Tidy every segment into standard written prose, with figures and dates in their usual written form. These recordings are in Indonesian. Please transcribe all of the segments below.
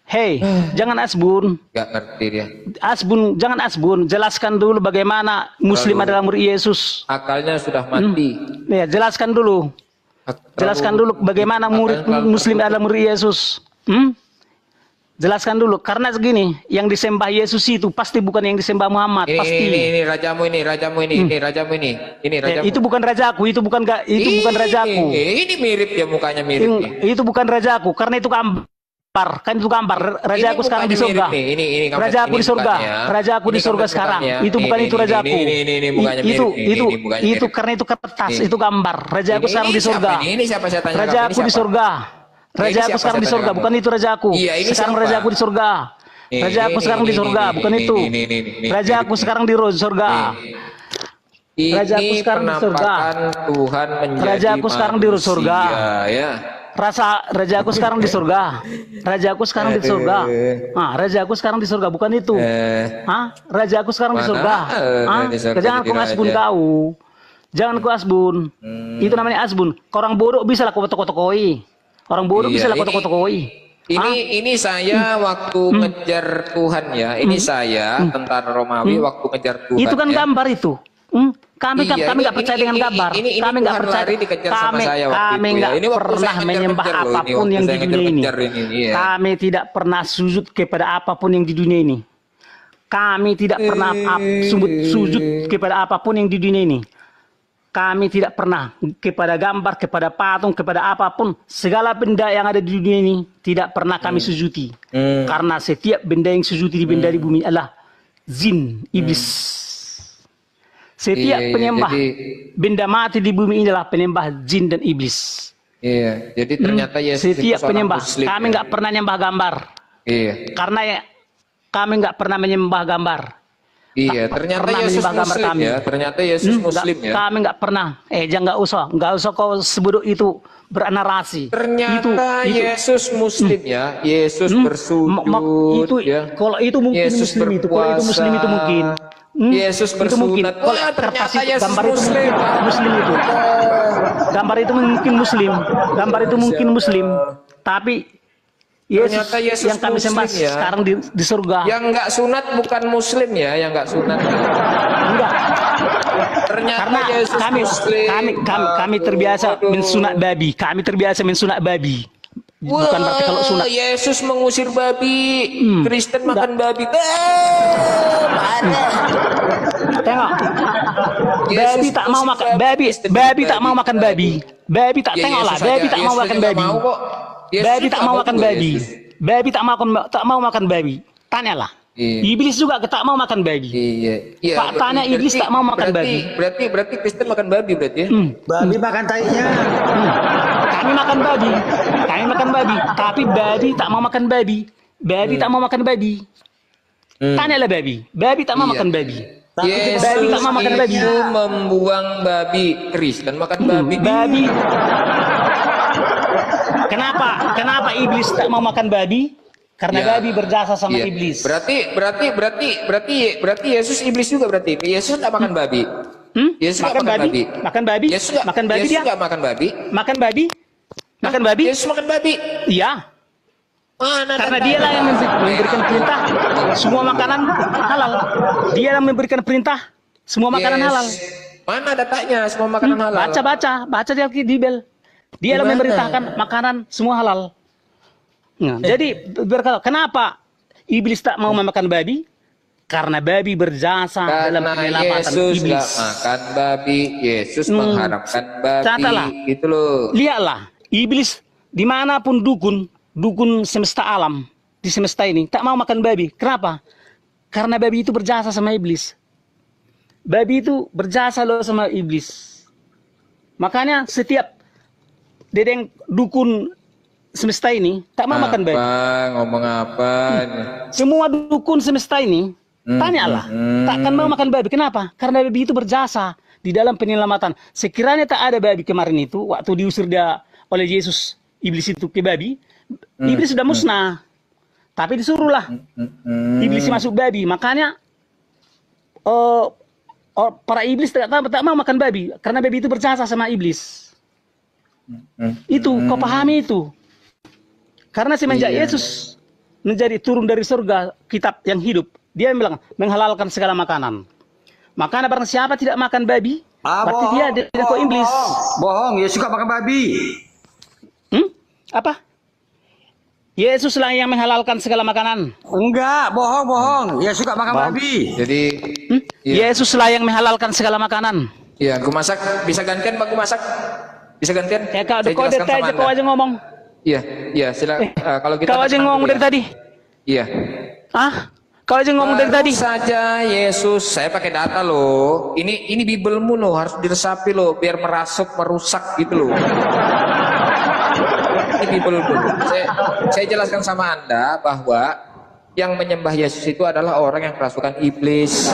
Hei, jangan asbun. Gak ngerti dia. Asbun, jangan asbun. Jelaskan dulu bagaimana Muslim adalah murid Yesus. Akalnya sudah mati. Ya, jelaskan dulu. Jelaskan dulu bagaimana murid Muslim adalah murid Yesus. Jelaskan dulu. Karena segini, yang disembah Yesus itu pasti bukan yang disembah Muhammad. Pasti. Ini rajamu ini, rajamu ini, ini rajamu ini, ini rajamu. Itu bukan rajaku, itu bukan bukan rajaku. Ini mirip ya, mukanya mirip. Itu bukan rajaku, karena itu gambar. Kan itu gambar. Rajaku sekarang di surga. Rajaku di surga. Rajaku di surga sekarang. Itu bukan itu rajaku. Itu karena itu kertas, itu gambar. Rajaku sekarang di surga. Rajaku di surga. Rajaku sekarang di surga, bukan itu rajaku. Sekarang rajaku di surga. Rajaku sekarang di surga, bukan itu. Rajaku sekarang di surga. Rajaku sekarang di surga. Rajaku sekarang di surga. Rajaku sekarang di surga. Rajaku sekarang di surga. Rajaku sekarang di surga, bukan itu. Rajaku sekarang di surga. Jangan kau asbun kau. Jangan kau asbun. Itu namanya asbun. Orang bodoh bisa lah kau toko-tokoi. Orang bodoh bisa lah kau toko-tokoi. Ini saya waktu ngejar Tuhan ya. Ini saya tentara Romawi waktu ngejar Tuhan. Itu kan gambar itu. Kami nggak percaya dengan gambar. Kami nggak percaya. Kami nggak pernah menyembah apapun yang di dunia ini. Kami tidak pernah sujud kepada apapun yang di dunia ini. Kami tidak pernah sujud kepada apapun yang di dunia ini. Kami tidak pernah kepada gambar, kepada patung, kepada apapun. Segala benda yang ada di dunia ini tidak pernah kami sujudi. Karena setiap benda yang sujudi di benda di bumi adalah jin, iblis. Setiap penyembah benda mati di bumi ini adalah penyembah jin dan iblis. Iya, jadi ternyata Yesus setiap penyembah. Kami nggak pernah nyembah gambar. Iya. Karena kami nggak pernah menyembah gambar. Iya, ternyata Yesus Muslim ya. Ternyata Yesus Muslim ya. Kami nggak pernah. Nggak usah kau sebut itu bernarasi. Ternyata Yesus Muslim ya. Yesus bersujud. Kalau itu mungkin Yesus Muslim itu. Kalau itu Muslim itu mungkin. Yesus bersunat. Ternyata Yesus gambar Muslim. Muslim itu. Gambar itu mungkin Muslim. Gambar itu mungkin Muslim. Tapi Yesus yang kami sembah ya. Sekarang di surga. Yang nggak sunat bukan Muslim ya, yang nggak sunat. Enggak. Ternyata karena Yesus kami terbiasa mensunat babi. Kami terbiasa mensunat babi. Bukan berarti kalau sunat. Yesus mengusir babi. Kristen makan babi. Tengok. Babi tak mau makan babi. Babi tak mau makan babi. Babi tak tengoklah. Babi tak mau makan babi. Babi tak mau makan babi. Babi tak mau makan babi. Tanyalah. Iblis juga tak mau makan babi. Iya. Pak tanya iblis tak mau makan babi. Berarti Kristen makan babi berarti ya? Babi makan tainya. Kami makan babi. Kami makan babi. Tapi babi tak mau makan babi. Babi tak mau makan babi. Tanyalah babi. Babi tak mau makan babi. Yesus babi tak mau makan babi. Itu membuang babi. Kristen makan babi. Babi. Kenapa iblis tak mau makan babi? Karena babi berjasa sama iblis. Berarti Yesus iblis juga berarti. Yesus tak makan babi. Yesus makan babi. Makan babi. Yesus makan babi dia. Makan babi. Makan babi. Makan babi. Yesus makan babi. Iya. Karena dialah yang memberikan perintah semua makanan halal. Dia yang memberikan perintah semua makanan halal. Mana datanya semua makanan halal? Baca di Bible. Dia yang memerintahkan makanan semua halal. Nah, jadi kenapa iblis tak mau memakan babi? Karena babi berjasa dalam penyelamatan Yesus iblis. Yesus makan babi, Yesus mengharapkan babi. Catalah. Gitu loh. Lihatlah, iblis dimanapun dukun semesta alam di semesta ini tak mau makan babi. Kenapa? Karena babi itu berjasa sama iblis. Babi itu berjasa loh sama iblis. Makanya setiap dedeng dukun semesta ini tak mau makan babi. Ngomong apa? Semua dukun semesta ini tanyalah, takkan mau makan babi. Kenapa? Karena babi itu berjasa di dalam penyelamatan. Sekiranya tak ada babi kemarin itu, waktu diusir dia oleh Yesus, iblis itu ke babi, iblis sudah musnah. Tapi disuruhlah iblis masuk babi. Makanya para iblis tak mau makan babi, karena babi itu berjasa sama iblis. Itu kau pahami itu. Karena semenjak Yesus menjadi turun dari surga kitab yang hidup. Dia bilang menghalalkan segala makanan. Makanya barang siapa tidak makan babi, berarti dia dari kau iblis. Bohong, Yesus suka makan babi. Apa? Yesuslah yang menghalalkan segala makanan. Enggak, bohong. Yesus suka makan babi. Jadi Yesuslah yang menghalalkan segala makanan. Iya, gue masak. Bisa gantian Pak, gue masak. Bisa gantian. Ya kau aja kau aja ngomong. Iya, silakan. Kalau kita kau aja ngomong dari tadi. Iya. Kau aja ngomong dari tadi. Saja Yesus, saya pakai data loh. Ini Bibelmu loh, harus diresapi loh, biar merusak gitu loh. Ini Bibelmu. Saya jelaskan sama Anda bahwa yang menyembah Yesus itu adalah orang yang kerasukan iblis.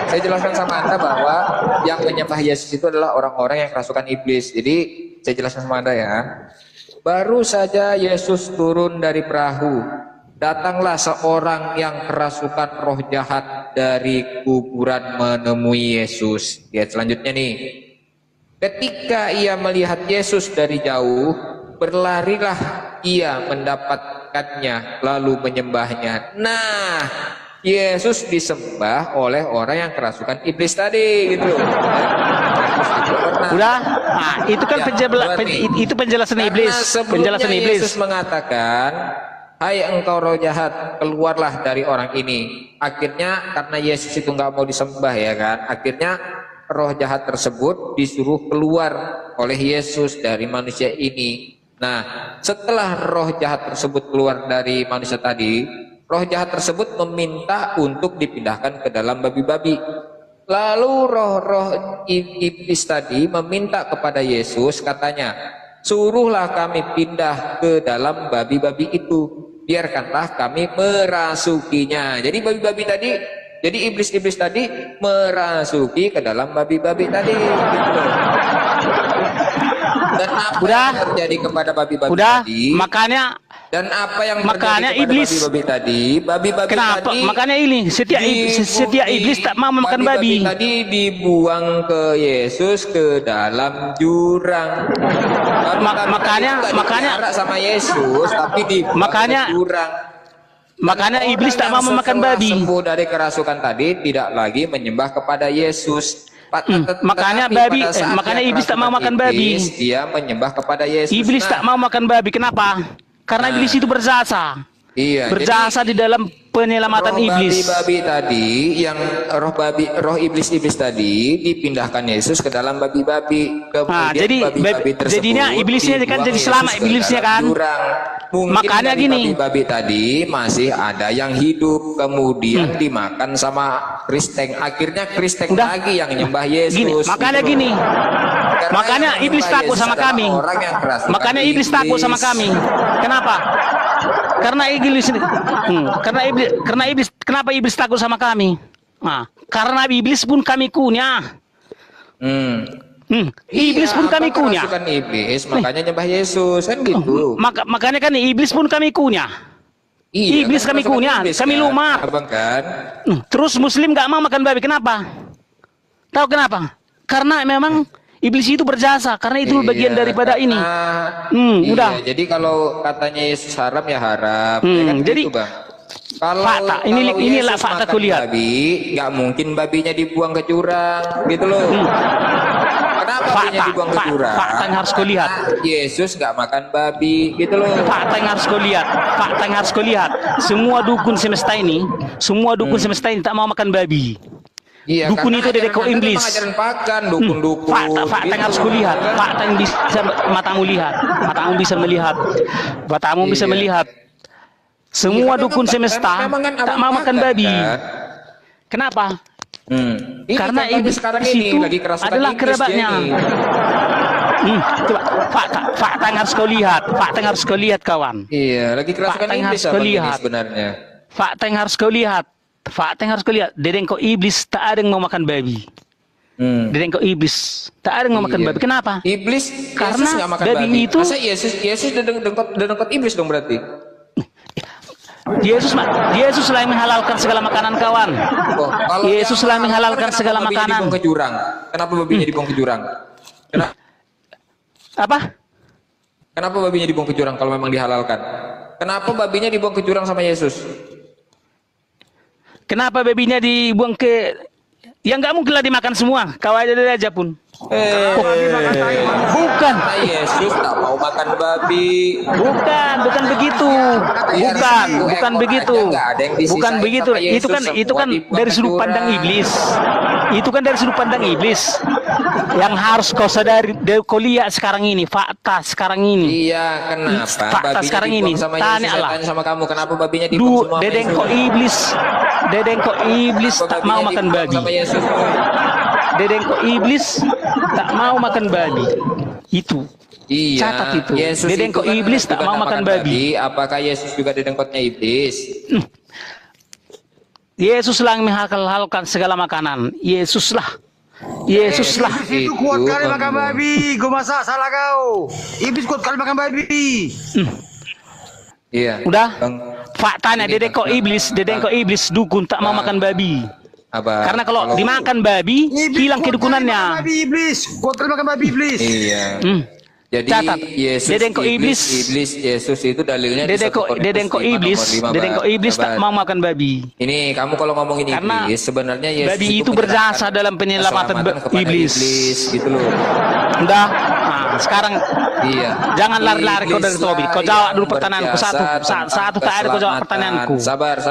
Saya jelaskan sama Anda bahwa yang menyembah Yesus itu adalah orang-orang yang kerasukan iblis. Jadi saya jelaskan sama Anda ya. Baru saja Yesus turun dari perahu, datanglah seorang yang kerasukan roh jahat dari kuburan menemui Yesus. Lihat selanjutnya nih. Ketika ia melihat Yesus dari jauh, berlarilah ia mendapatkannya lalu menyembahnya. Nah, Yesus disembah oleh orang yang kerasukan iblis tadi gitu. Udah, itu kan itu penjelasan iblis. Penjelasan iblis. Yesus mengatakan, "Hai engkau roh jahat, keluarlah dari orang ini." Akhirnya karena Yesus itu nggak mau disembah ya kan, akhirnya roh jahat tersebut disuruh keluar oleh Yesus dari manusia ini. Nah, setelah roh jahat tersebut keluar dari manusia tadi, roh jahat tersebut meminta untuk dipindahkan ke dalam babi-babi. Lalu roh-roh iblis tadi meminta kepada Yesus, katanya, "Suruhlah kami pindah ke dalam babi-babi itu. Biarkanlah kami merasukinya." Jadi babi-babi tadi, jadi iblis-iblis tadi merasuki ke dalam babi-babi tadi. Gitu. Dan apa yang terjadi kepada babi-babi tadi? Dan apa yang makanya terjadi iblis babi-babi tadi? Babi-babi kenapa? tadi. Makanya ini setiap iblis tak mau makan babi. Tadi dibuang ke Yesus ke dalam jurang. Makanya sama Yesus tapi dibuang ke jurang. Makanya iblis tak mau memakan babi. Sembuh dari kerasukan tadi tidak lagi menyembah kepada Yesus. Makanya iblis tak mau makan babi. Dia menyembah kepada Yesus. Iblis tak mau makan babi. Kenapa? Karena iblis itu berjasa. Iya, berjasa di dalam penyelamatan iblis. Babi tadi, yang roh iblis tadi dipindahkan Yesus ke dalam babi-babi. Kemudian jadi babi-babi tersebut jadinya iblisnya kan jadi selamat iblisnya kan. Makanya gini. Babi tadi masih ada yang hidup, kemudian dimakan sama kristeng. Akhirnya kristeng lagi yang nyembah Yesus. Gini, makanya gini. Makanya iblis takut sama kami. Makanya iblis takut sama kami. Kenapa? Karena iblis kenapa iblis takut sama kami? Karena iblis pun kami kunyah. Iblis pun kami kunyah. Iblis, makanya nyembah Yesus kan gitu. Makanya kan iblis pun kami kunyah. Iblis kami kunyah, kami lumat. Abang kan. Terus Muslim nggak mau makan babi, kenapa? Tahu kenapa? Karena memang iblis itu berjasa, karena itu bagian daripada ini. Udah. Jadi kalau katanya Yesus haram ya haram. Ya kan jadi gitu, Bang. Kalau fakta, inilah fakta kuliah. Babi, nggak mungkin babinya dibuang ke jurang, gitu loh. Kenapa babinya dibuang ke jurang? Fakta yang harus kulihat. Yesus nggak makan babi, gitu loh. Fakta yang harus kulihat. Fakta yang harus kulihat. Semua dukun semesta ini tak mau makan babi. Iya, dukun itu dari kau iblis. Dukun-dukun. Fakta yang harus kulihat. Fakta yang bisa matamu lihat. Matamu bisa melihat. Matamu bisa melihat. Semua dukun semesta tak mau makan babi. Kenapa? Karena iblis sekarang itu lagi adalah kerabatnya. Coba fakta yang harus kau lihat. Fakta yang harus kau lihat, kawan. Iya, lagi kerasukan iblis sebenarnya. Fakta yang harus kau lihat. Fakta yang harus kau lihat. Dedengkau iblis tak ada yang mau makan babi. Dedengkau iblis tak ada yang mau makan babi. Kenapa? Iblis karena nggak makan babi itu. Masa Yesus dedengkot iblis dong berarti? Yesus lah yang menghalalkan segala makanan, kawan. Yesus lah yang menghalalkan segala makanan. Kenapa babinya dibuang ke jurang? Apa? Kenapa babinya dibuang ke jurang kalau memang dihalalkan? Kenapa babinya dibuang ke jurang sama Yesus? Kenapa babinya dibuang ke... Ya nggak mungkin lah dimakan semua. Kau aja pun. Bukan. Karena Yesus tak mau makan babi. Bukan begitu. Bukan begitu. Bukan begitu. Itu kan dari sudut pandang iblis. Itu kan dari sudut pandang iblis. Yang harus kau sadari, kau lihat sekarang ini, fakta sekarang ini. Iya, kenapa? Fakta sekarang ini. Tanya sama kamu, kenapa babinya dibuang semua? Dedengko iblis tak mau makan babi. Dedengko iblis tak mau makan babi. Itu. Iya. Catat itu. Dedengko kan iblis tak mau makan babi. Apakah Yesus juga dedengkotnya iblis? Yesuslah yang menghalalkan segala makanan. Yesuslah. Itu kuat kali makan babi. Gue masa salah kau. Iblis kuat kali makan babi. Iya. Udah. Faktanya dedengko iblis dukun tak mau makan babi. Karena kalau dimakan babi hilang kedukunannya. Babi iblis. Kuat kali makan babi iblis. Iya. Jadi Catat. Dedengko iblis Yesus itu dalilnya dedengko iblis tak mau makan babi. Ini kamu kalau ngomongin karena iblis sebenarnya Yesus babi itu berjasa dalam penyelamatan iblis. Gitu loh. Udah. Nah, sekarang iya. Jangan lari-lari kau dari topik. Kau jawab dulu pertanyaanku satu tak ada kau jawab pertanyaanku. Sabar.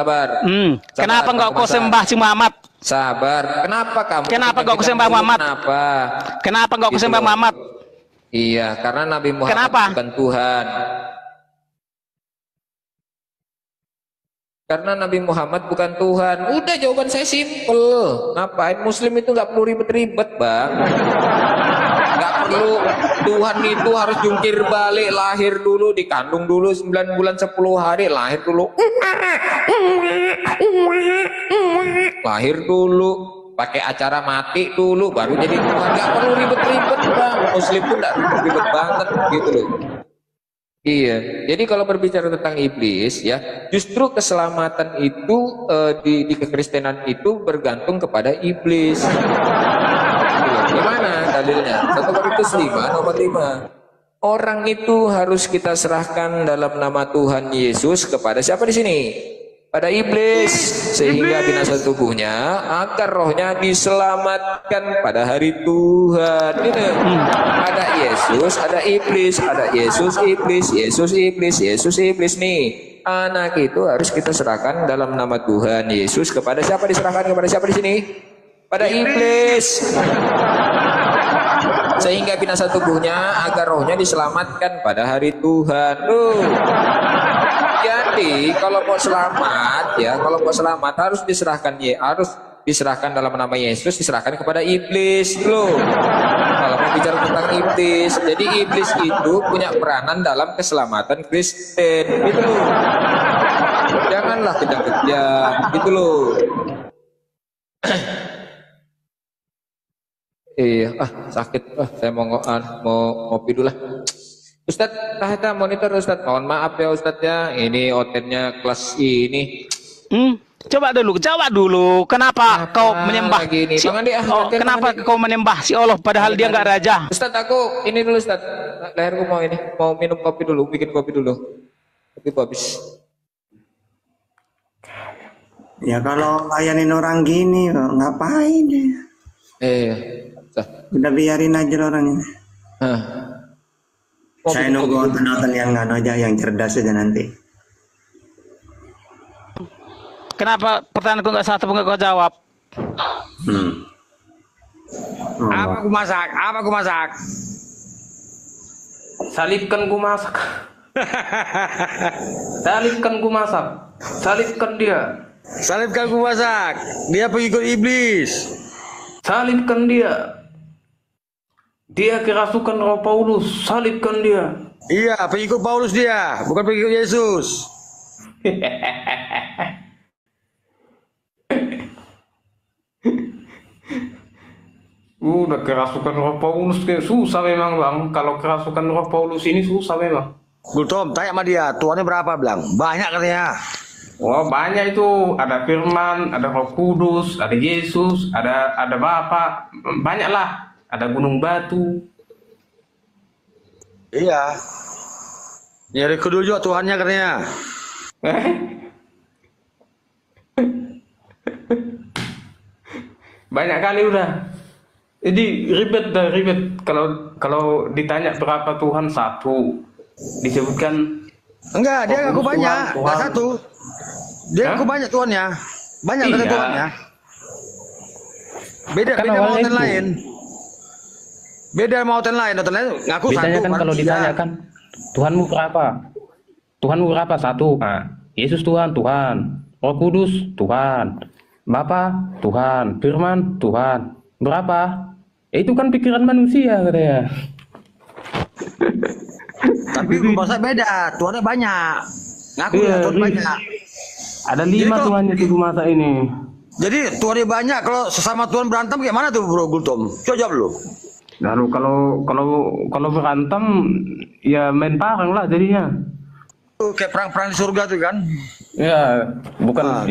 Kenapa enggak kau sembah si Muhammad? Sabar. Kenapa enggak kau sembah Muhammad? Kenapa enggak kau sembah Muhammad? Iya, karena Nabi Muhammad bukan Tuhan. Karena Nabi Muhammad bukan Tuhan. Udah, jawaban saya simple. Ngapain Muslim itu nggak perlu ribet-ribet, Bang. Nggak perlu. Tuhan itu harus jungkir balik, lahir dulu, dikandung dulu 9 bulan 10 hari, lahir dulu. Lahir dulu. Pakai acara mati dulu baru jadi Tuhan. Nggak perlu ribet-ribet, Bang. Muslim pun nggak ribet-ribet banget gitu loh. Iya. Jadi kalau berbicara tentang iblis ya, justru keselamatan itu di kekristenan itu bergantung kepada iblis. Gimana dalilnya? 1 Korintus 5 nomor 5. Orang itu harus kita serahkan dalam nama Tuhan Yesus kepada siapa di sini? Pada iblis, sehingga binasa tubuhnya agar rohnya diselamatkan pada hari Tuhan. Gitu. Ada Yesus, ada iblis, ada Yesus iblis nih. Anak itu harus kita serahkan dalam nama Tuhan Yesus kepada siapa? Diserahkan kepada siapa di sini? Pada iblis. Sehingga binasa tubuhnya agar rohnya diselamatkan pada hari Tuhan. Jadi kalau mau selamat ya, harus diserahkan dalam nama Yesus, diserahkan kepada iblis loh. Kalau mau bicara tentang iblis, jadi iblis itu punya peranan dalam keselamatan Kristen gitu loh. Janganlah kejang-kejang gitu loh. Iya, sakit. Saya mau ngopi dulu lah. Ustadz, kita monitor Ustadz. Mohon maaf ya Ustadz ya. Ini hotelnya kelas ini. Coba dulu. Kenapa kau menyembah gini? Kenapa kau menyembah si Allah padahal dia nggak raja? Ustadz, aku ini dulu Ustadz. Leherku mau minum kopi dulu, bikin kopi dulu. Kopi habis. Ya kalau layanin orang gini, ngapain ya? Udah biarin aja orangnya. Saya nunggu nonton yang aja, yang cerdas aja nanti. Kenapa pertanyaanku nggak satu pun nggak kau jawab? Apa aku masak? Salibkan ku masak. Salibkan dia. Salibkan ku masak. Dia pengikut iblis. Salibkan dia. Dia kerasukan Roh Paulus, salibkan dia. Iya, pengikut Paulus dia, bukan pengikut Yesus. Udah kerasukan Roh Paulus, susah memang Bang. Kalau kerasukan Roh Paulus ini susah memang. Gultom, tanya sama dia, tuannya berapa Bang? Banyak katanya. Wah, banyak itu. Ada Firman, ada Roh Kudus, ada Yesus, ada Bapa, banyak lah. Ada gunung batu. Iya. Nyari kedua juga Tuhannya katanya. Banyak kali udah. Jadi ribet. Kalau ditanya berapa Tuhan, satu. Disebutkan. Enggak, dia ngaku banyak, enggak satu. Dia ngaku banyak Tuhannya. Banyak kata Tuhannya. Beda sama hotel lain. Beda sama hotel lain ngaku satu. Ditanyakan kalau ditanyakan, Tuhanmu berapa? Tuhanmu berapa? Satu. Nah, Yesus Tuhan. Roh Kudus Tuhan. Bapa Tuhan. Firman Tuhan. Berapa? Itu kan pikiran manusia katanya. Tapi bahasa beda, Tuhannya banyak. Ngaku ya Tuhan banyak. Ada 5 Tuhannya di masa ini. Jadi Tuhannya banyak, kalau sesama Tuhan berantem kayak mana tuh Bro Gultom? Coba jawab lu. Lalu kalau berantem ya main parang lah jadinya. Kayak perang-perang di surga tuh kan? Ya, bukan.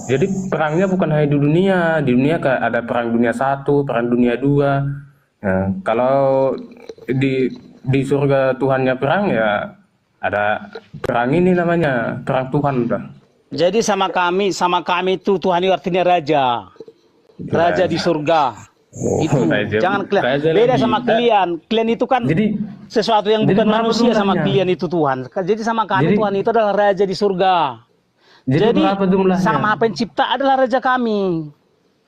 Jadi perangnya bukan hanya di dunia. Di dunia ada perang dunia 1, perang dunia 2. Nah, kalau di surga Tuhannya perang ya ada perang ini namanya perang Tuhan udah. Jadi sama kami itu Tuhan itu artinya raja di surga. Itu jangan kalian beda sama kalian itu kan jadi sesuatu yang bukan manusia sama kalian itu Tuhan. Jadi sama kami Tuhan itu adalah raja di surga. Jadi berapa jumlahnya? Sama pencipta adalah raja kami.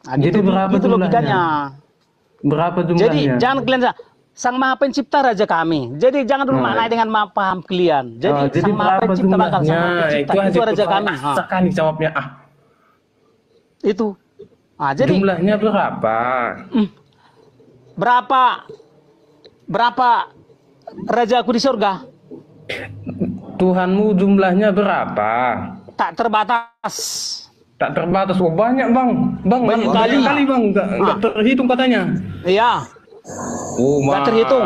Nah, jadi berapa itu logikanya. Berapa jumlahnya? Jadi jangan kalian Sang Maha Pencipta raja kami. Jadi jangan dulu maknai dengan paham kalian. Jadi Sang Maha Pencipta bakal Sang Maha Pencipta itu raja kami. Sekali jawabnya Itu. Jadi jumlahnya berapa? Berapa rajaku di surga? Tuhanmu jumlahnya berapa? Tak terbatas. Tak terbatas. Oh, banyak bang. Banyak kali bang. Enggak terhitung katanya. Iya. Oh, nggak terhitung.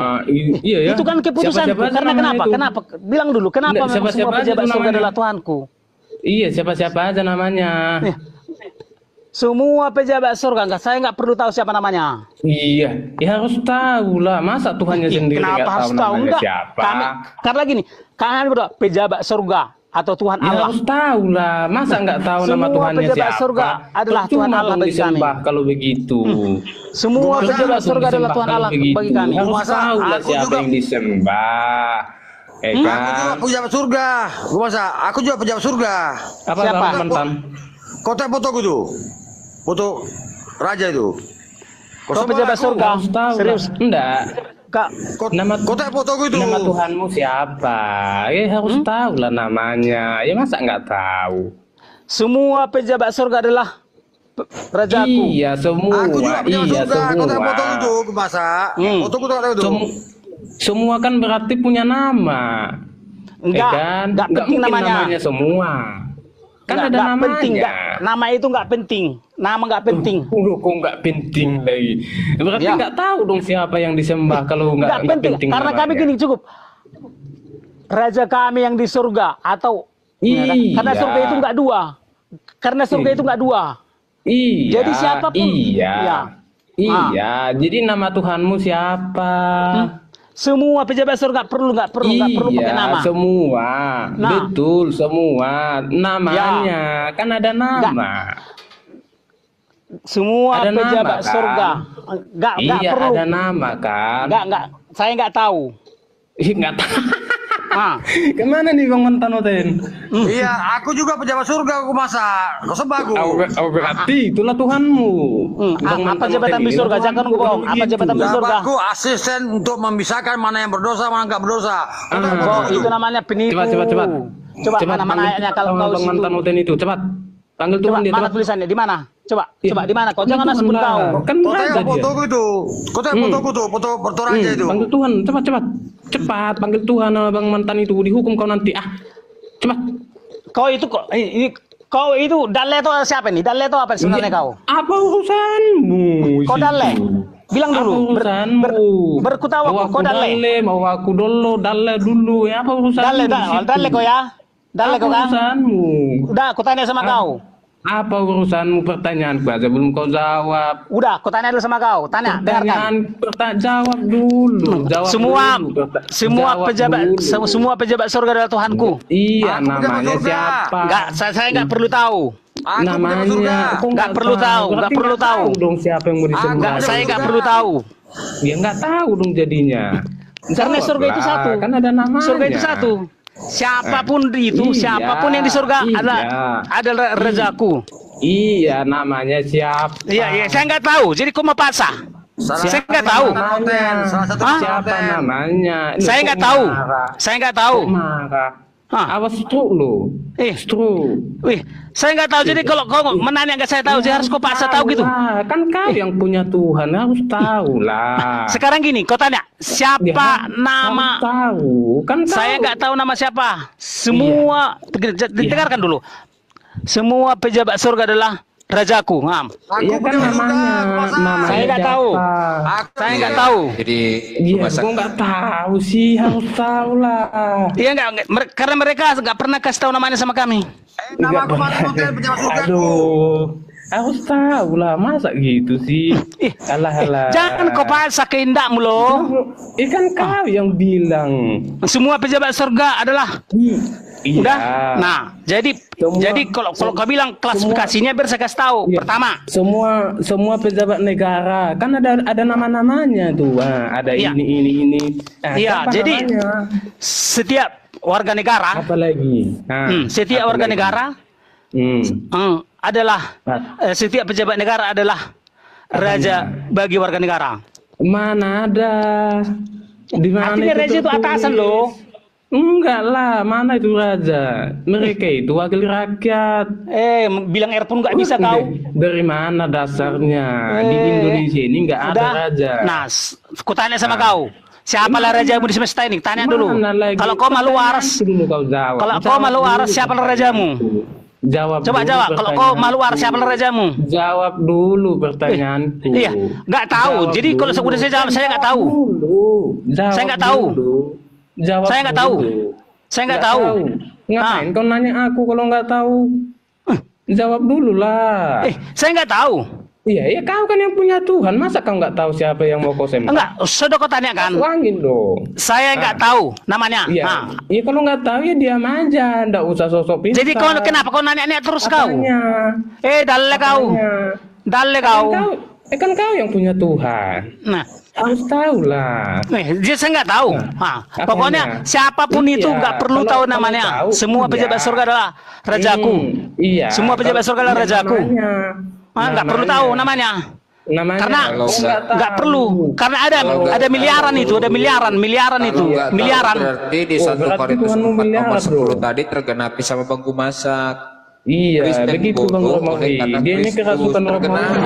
Iya ya. Itu kan keputusanku. Karena kenapa? Kenapa? Bilang dulu. Kenapa memang semua pejabat surga adalah Tuhanku? Iya, siapa aja namanya. Semua pejabat surga, saya nggak perlu tahu siapa namanya. Iya, ya harus tahu lah. Masa Tuhannya sendiri nggak tahu namanya siapa? Karena gini, kalian berdua pejabat surga atau Tuhan Allah. Harus tahu lah. Masa nggak tahu nama Tuhannya siapa? Semua pejabat surga adalah Tuhan Allah bagi kami. Kalau begitu. Semua pejabat surga adalah Tuhan Allah bagi kami. Harus tahu lah siapa yang disembah. Aku juga pejabat surga. Aku juga pejabat surga. Siapa? Kota fotoku tuh. Foto raja itu. Kau pejabat surga. Serius? Enggak. Kota fotoku itu. Nama Tuhanmu siapa? Ya harus tahu lah namanya. Ya masa nggak tahu? Semua pejabat surga adalah rajaku. Iya semua. Aku juga pejabat surga. Kota fotoku itu masa. Fotoku tuh ada itu. Semua kan berarti punya nama. Enggak penting namanya semua. Kan ada namanya. Penting, nama itu nggak penting. Nama nggak penting. Kok nggak penting lagi? Berarti nggak tahu dong siapa yang disembah kalau nggak penting. Karena kami gini cukup. Raja kami yang di surga atau karena surga itu nggak dua. Karena surga itu nggak dua. Iya. Jadi siapapun. Iya. Jadi nama Tuhanmu siapa? Semua pejabat surga nggak perlu pakai nama. Semua, betul semua namanya kan ada nama. Semua ada pejabat nama, surga nggak perlu. Ada nama kan? Nggak. Saya nggak tahu. Nggak tahu. Kemana nih Bang Mentanoten? Iya, aku juga pejabat surga. Aku masa kau sebagu. Berarti itulah Tuhanmu. Apa jabatan di surga? Jangan gue bohong. Apa jabatan di surga? Aku asisten untuk memisahkan mana yang berdosa, mana nggak berdosa. Itu namanya penipu. Coba mana ayatnya kalau kau Bang Mentanoten itu cepat. Panggil Tuhan dia. Mana tulisannya? Di mana? Coba di mana? Kau jangan sebut kau. Kan ada fotoku itu. Fotoku tuh, foto raja itu. Panggil Tuhan, cepat panggil Tuhan Bang Mantan itu dihukum kau nanti. Cepat. Kau itu dalle itu siapa nih? Dalle itu apa sebenarnya kau? Apa urusanmu? Kau dalle. Bilang dulu. Berkutawa kau dalle. Mau aku dalle dulu. Ya apa urusanmu? Dalle kau ya. Dalle kau kan? Urusanmu. Udah, aku tanya sama kau. Apa urusanmu pertanyaanku aja belum kau jawab. Udah, aku tanya dulu sama kau. Tanya, dengarkan. Jawab dulu. Jawab Semua pejabat surga adalah Tuhanku. Iya, namanya siapa? Enggak, saya enggak perlu tahu. Namanya Enggak perlu tahu, enggak perlu tahu dong siapa yang mau disembah. Enggak, saya enggak perlu tahu. Ya enggak tahu dong jadinya. Karena surga itu satu. Kan ada namanya. Surga itu satu. Siapapun itu, siapapun yang di surga adalah rezaku. Iya, namanya siapa? Iya, saya nggak tahu. Jadi kok mau pasah? Saya nggak tahu. Siapa namanya? Saya nggak tahu. Saya nggak tahu. Marah. Awas stroke lo. Stroke. Wih, saya nggak tahu. Jadi kalau kau menanya nggak saya tahu, jadi harus kau paksa tahu gitu. Kan kau yang punya Tuhan harus tahu lah. Sekarang gini, kau tanya siapa nama? Tahu. Kan saya nggak tahu nama siapa. Semua dengarkan dulu. Semua pejabat surga adalah rajaku, ngam. Iya kan namanya. Saya nggak tahu. Saya nggak tahu. Jadi aku nggak tahu sih, harus tahu lah. Iya nggak, karena mereka nggak pernah kasih tahu namanya sama kami. Nama aku pejabat surga. Aduh, harus tahu lah, masa gitu sih? Alah. Jangan kau paksa kehendakmu loh. Kan kau yang bilang. Semua pejabat surga adalah. Iya. Udah. Nah, jadi kalau kau bilang klasifikasinya biar saya kasih tahu. Iya. Pertama, semua pejabat negara kan ada nama-namanya tuh. Ada ini. Iya, jadi namanya? Setiap warga negara. Apalagi? Setiap warga negara adalah setiap pejabat negara adalah raja bagi warga negara. Mana ada? Di mana artinya raja itu atasan loh. Enggak lah, mana itu raja? Mereka itu wakil rakyat. Bilang pun nggak bisa kau. Dari mana dasarnya? Di Indonesia ini nggak ada raja. Nah, ku tanya sama kau. Siapalah rajamu di semesta ini? Tanya dulu. Kalau kau malu waras, kalau kau malu waras, siapalah rajamu? Jawab. Coba jawab. Kalau kau malu waras, siapalah rajamu? Jawab dulu pertanyaanku. Iya, nggak tahu. Jadi kalau sudah saya jawab, saya nggak tahu. Saya nggak tahu. Jawab. Saya nggak tahu. Saya nggak tahu. Ngapain kau nanya aku kalau nggak tahu? Jawab dulu lah. Saya nggak tahu. Iya, kau kan yang punya Tuhan. Masa kau nggak tahu siapa yang mau kau sembah? Enggak, sudah kau tanyakan. Uangin dong. Saya nggak tahu namanya. Iya, kalau nggak tahu ya diam aja. Nggak usah sosok pintar. Jadi kenapa kau nanya terus Apanya? kau? Dalle kau. Dalle kau. Kan kau yang punya Tuhan. Nah, harus tahu lah. Dia saya nggak tahu. Pokoknya siapapun itu nggak perlu tahu namanya. Semua pejabat surga adalah rajaku. Iya. Semua pejabat surga adalah rajaku. Nggak perlu tahu namanya. Karena nggak perlu. Karena ada miliaran itu, miliaran itu. Berarti di 1 Korintus 4:10 tadi tergenapi sama bangku masak. Iya, begitu Bang Romawi. Dia ini kerasukan Romawi.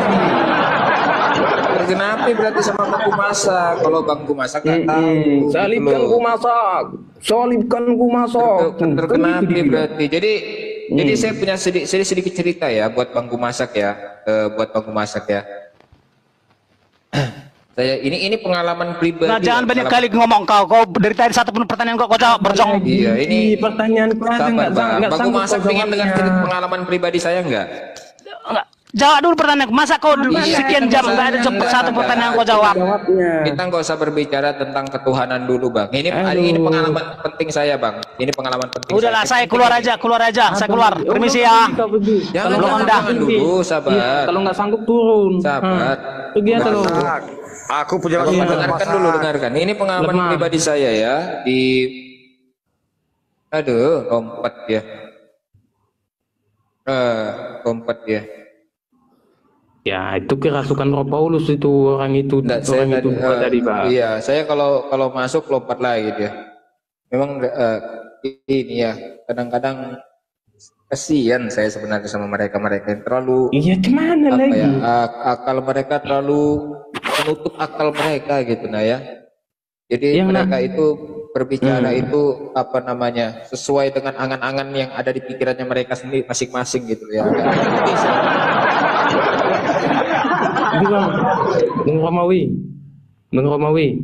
Tergenapi berarti sama bangku masak. Kalau bangku masak nggak tahu. Salibkan ku masak. Salibkan ku masak. Tergenapi berarti. Jadi saya punya sedikit cerita ya buat bangku masak ya. Saya ini pengalaman pribadi. Nah, jangan banyak kali ngomong kau dari tadi satu pun pertanyaan kau jawab berjong. Iya, ini pertanyaan kau enggak bangku masak ingin dengar pengalaman pribadi saya enggak? Enggak. Jawab dulu pertanyaan. Masa kau sekian jam enggak ada satu pertanyaan kau jawab? Kita nggak usah berbicara tentang ketuhanan dulu, Bang. Ini pengalaman penting saya, Bang. Ini pengalaman penting. Udahlah, saya keluar aja. Saya keluar. Permisi ya. Jangan dulu, sabar. Kalau nggak sanggup turun. Sabar. Pergi aja lo. Aku punya dengarkan. Ini pengalaman pribadi saya ya lompat ya. Lompat ya. Ya, itu kerasukan Roh Paulus itu orang itu. Tadi, Pak. Iya, saya kalau masuk lompat lagi dia. Memang ini ya, kadang-kadang kasihan saya sebenarnya sama mereka yang terlalu. Iya, gimana lagi? Akal mereka terlalu menutup akal mereka gitu ya. Jadi mereka itu berbicara itu sesuai dengan angan-angan yang ada di pikirannya mereka sendiri masing-masing gitu ya. Bang Romawi.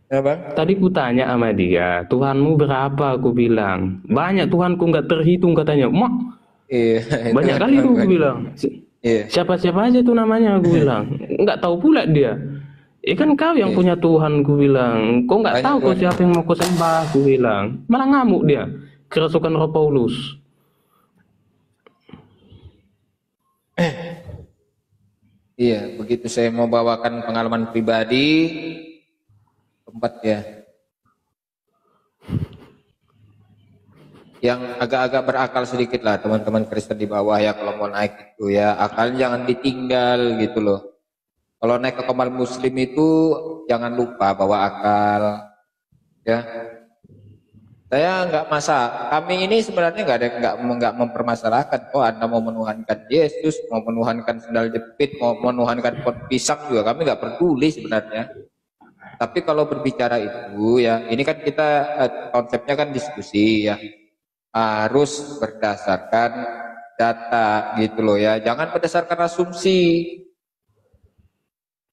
Ya, Bang? Tadi ku tanya sama dia, Tuhanmu berapa? Aku bilang banyak, Tuhanku nggak terhitung katanya. Mak, Iya, itu Banyak kan kali tuh gue banyak. bilang. Iya. Siapa-siapa aja tuh namanya, gue bilang. Nggak tahu pula dia. Kan kau yang Iya. punya Tuhan, gue bilang. Kau nggak Banyak tahu kau banyak. siapa yang mau kau sembah, gue bilang. Malah ngamuk dia. Kerasukan Roh Paulus. Iya, begitu saya mau bawakan pengalaman pribadi, tempat ya, yang agak-agak berakal sedikit lah teman-teman Kristen di bawah ya, kalau mau naik itu ya, akal jangan ditinggal gitu loh. Kalau naik ke Kamal Muslim itu jangan lupa bawa akal ya. Saya nggak kami ini sebenarnya nggak mempermasalahkan. Oh, Anda mau menuhankan Yesus, mau menuhankan sendal jepit, mau menuhankan pot pisang juga kami nggak peduli sebenarnya. Tapi kalau berbicara itu ya, ini kan kita konsepnya kan diskusi ya, harus berdasarkan data gitu loh ya, jangan berdasarkan asumsi.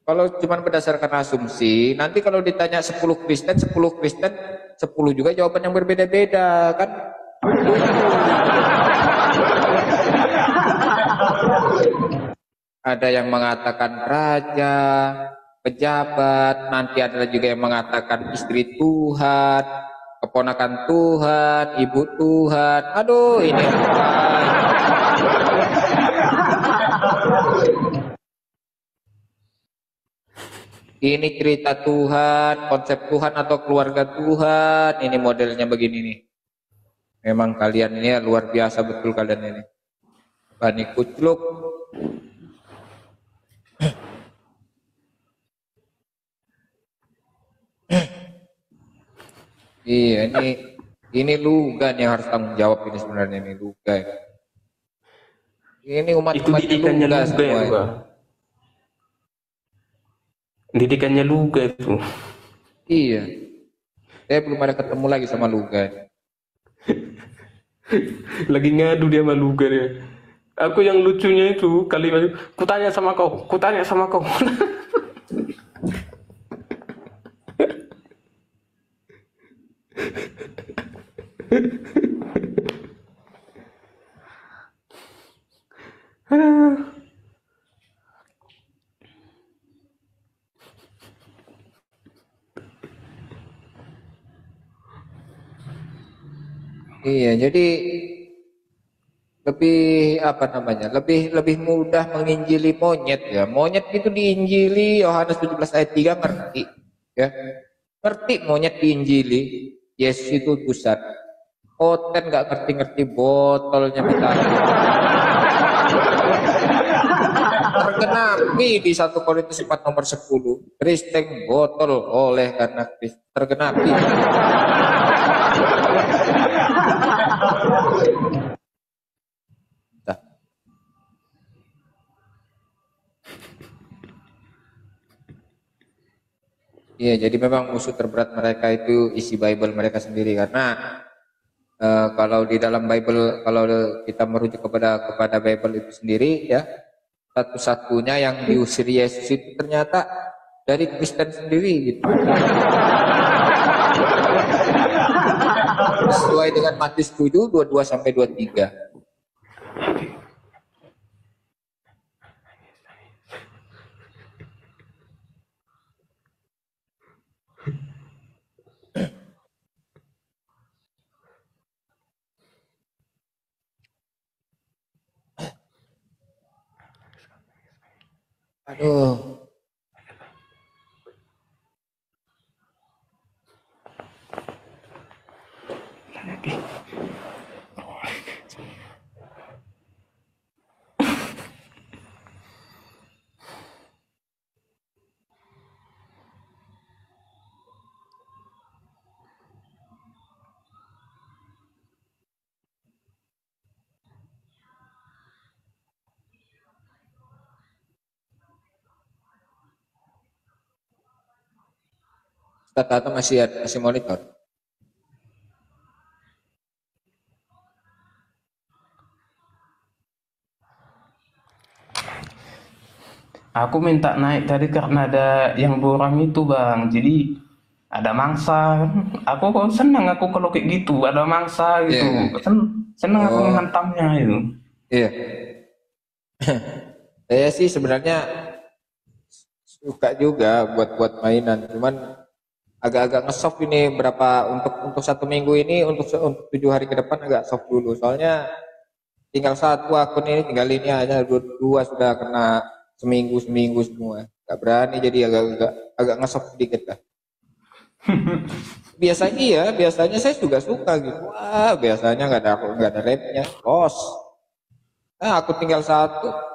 Kalau cuma berdasarkan asumsi, nanti kalau ditanya 10 Kristen, 10 juga jawaban yang berbeda-beda kan. Ada yang mengatakan raja, pejabat, nanti ada juga yang mengatakan istri Tuhan, keponakan Tuhan, ibu Tuhan. Aduh, ini apa? Ini cerita Tuhan, konsep Tuhan atau keluarga Tuhan. Ini modelnya begini nih. Memang kalian ini luar biasa betul kalian ini. Bani kucluk. Iya, ini Lugan yang harus tanggung jawab ini sebenarnya, ini Lugan. Ini umat-umat didikannya Lugan Luga semua. ya, didikannya Luga itu. Iya. Saya belum ada ketemu lagi sama Lugan. Lagi ngadu dia sama Luga dia. Aku yang lucunya itu kalimat, kutanya sama kau. Iya, jadi lebih apa namanya? Lebih mudah menginjili monyet ya. Monyet itu diinjili Yohanes 17 ayat 3 ngerti ya. Ngerti monyet diinjili. Yesus itu pusat. Oten nggak ngerti-ngerti botolnya kita. Tergenapi di 1 Korintus 4 nomor 10. Kristen botol oleh karena Kristus tergenapi. Iya, jadi memang musuh terberat mereka itu isi Bible mereka sendiri, karena kalau di dalam Bible, kalau kita merujuk kepada Bible itu sendiri ya, satu-satunya yang diusir Yesus itu ternyata dari Kristen sendiri gitu. Sesuai dengan Matius 7 22 sampai 23. Aduh. Tata masih monitor. Aku minta naik tadi karena ada yang borang itu bang. Jadi ada mangsa. Aku kok senang aku kalau kayak gitu, ada mangsa gitu. Senang aku menghantamnya itu. Iya. Saya sih sebenarnya suka juga buat mainan, cuman agak-agak ngesoft ini berapa untuk 1 minggu ini, untuk 7 hari ke depan agak soft dulu. Soalnya tinggal 1 akun ini, tinggal ini aja dua sudah kena seminggu semua. Gak berani, jadi agak ngesoft sedikit lah. Biasanya saya juga suka gitu. Wah, biasanya nggak ada rate-nya, los. Nah, aku tinggal 1.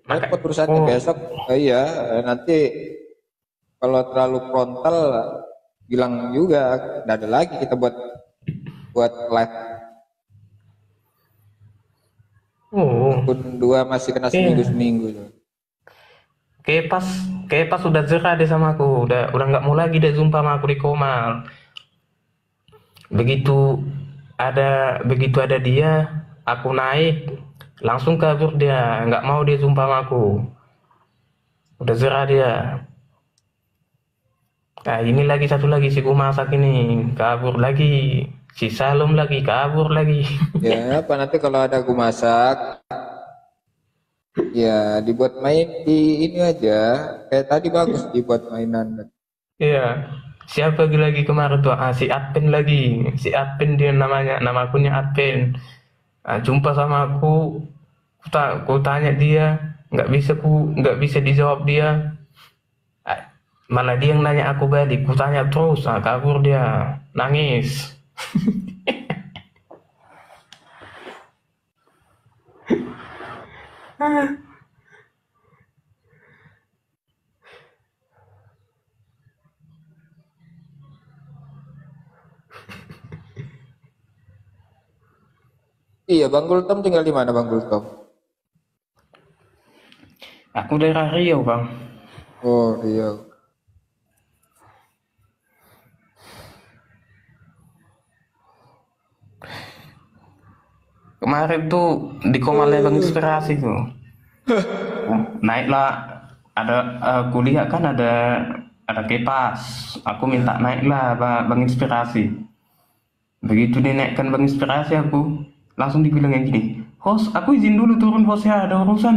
Repot urusannya besok. Iya, nanti kalau terlalu frontal bilang juga nggak ada lagi kita buat live. Akun 2 masih kena seminggu. Kayak pas udah zera deh sama aku, udah nggak mau lagi deh jumpa sama aku di Komal. Begitu ada dia, aku naik langsung kabur dia, nggak mau dia jumpa sama aku. Udah zera dia. Nah ini lagi satu lagi si Gumasak ini kabur lagi, si Salom lagi kabur lagi. Ya apa nanti kalau ada Gumasak ya dibuat main di ini aja, kayak tadi bagus dibuat mainan. Iya, siapa lagi kemarin tuh? Si Adpen lagi, si Adpen dia nama akunnya Adpen. Jumpa sama aku tanya dia, nggak bisa dijawab dia. Malah dia yang nanya aku balik, ku tanya terus, kabur dia, nangis. Iya, Bang Gultom tinggal di mana, Bang Gultom? Aku daerah Riau, Bang. Oh, Riau. Kemarin tuh di Komalnya Bang Inspirasi tuh. Naiklah, ada kuliah kan ada kepas. Aku minta naiklah Bang Inspirasi. Begitu dinaikkan Bang Inspirasi aku langsung dibilang yang gini, host aku izin dulu turun host ya, ada urusan.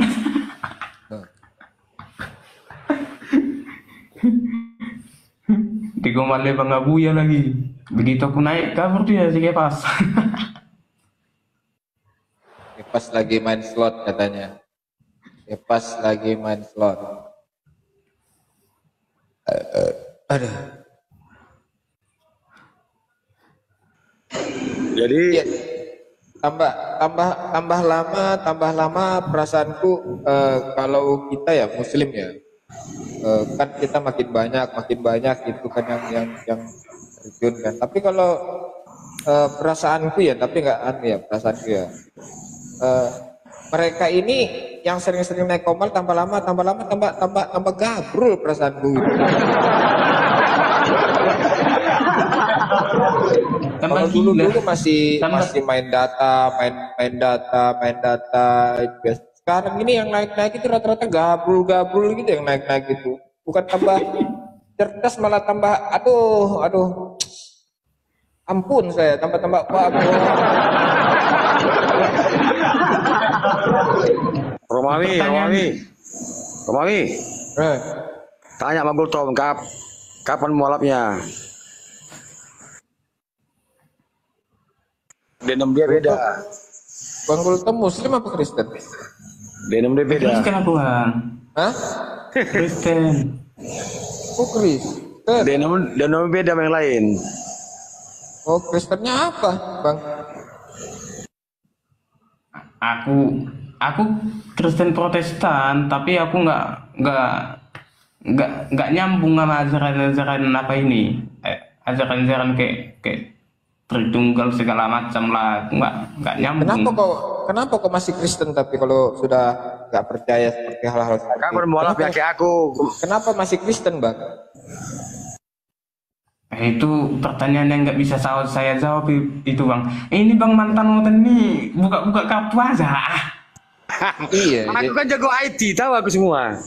Di Komalnya Bang Abuya lagi. Begitu aku naik kabur dia si kepas. Pas lagi main slot katanya. Pas lagi main slot. Aduh. Jadi Ya, tambah lama perasaanku kalau kita ya Muslim ya, kan kita makin banyak itu kan yang terjun kan. Tapi kalau perasaanku ya, tapi nggak ya perasaanku ya. Mereka ini yang sering-sering naik Komal tambah lama tambah gabrul perasaanku. Kalau dulu masih main data. Sekarang ini yang naik itu rata-rata gabrul gitu, yang naik itu. Bukan tambah cerdas, malah tambah aduh. Ampun saya tambah Romawi. Tanya sama Gultom kapan mualafnya? Denom dia beda. Bang Gultom Muslim apa Kristen? Denom dia beda. Kristen aku, Bang. Hah? Kristen. Oh, Kristen. Denom beda sama yang lain. Oh, Kristennya apa, Bang? Aku Kristen Protestan, tapi aku nggak nyambung sama ajaran apa ini, ajaran kayak Tritunggal segala macam lah, aku nggak nyambung. Kenapa kok masih Kristen tapi kalau sudah nggak percaya seperti hal-hal seperti itu? Kapan mualaf ya kayak aku? Kenapa masih Kristen, Bang? Itu pertanyaan yang nggak bisa saya jawab itu, Bang. Ini Bang mantan ngoten ini buka kartu aja. Iya. Aku kan jago IT, tahu aku semua.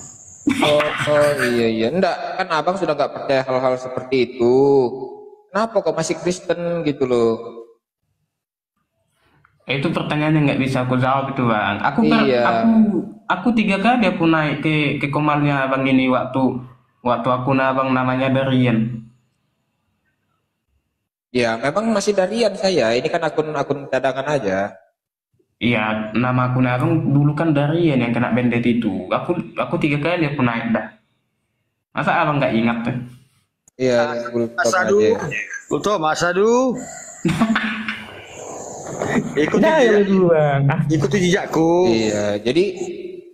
Oh iya iya, enggak kan abang sudah nggak percaya hal-hal seperti itu. Kenapa kok masih Kristen gitu loh? Itu pertanyaan yang nggak bisa aku jawab itu bang. Iya, Aku 3 kali aku naik ke komalnya abang ini waktu aku abang namanya Darian. ya memang masih Darian saya. Ini kan akun cadangan aja. Iya, nama akun abang dulu kan Darian yang kena bandet itu. Aku 3 kali aku naik dah. Masa abang nggak ingat tuh? Iya, kultum Masadu, aja. Kultum, Masadu. Ikuti Nah, ya dulu bang. ikuti jejakku. Iya,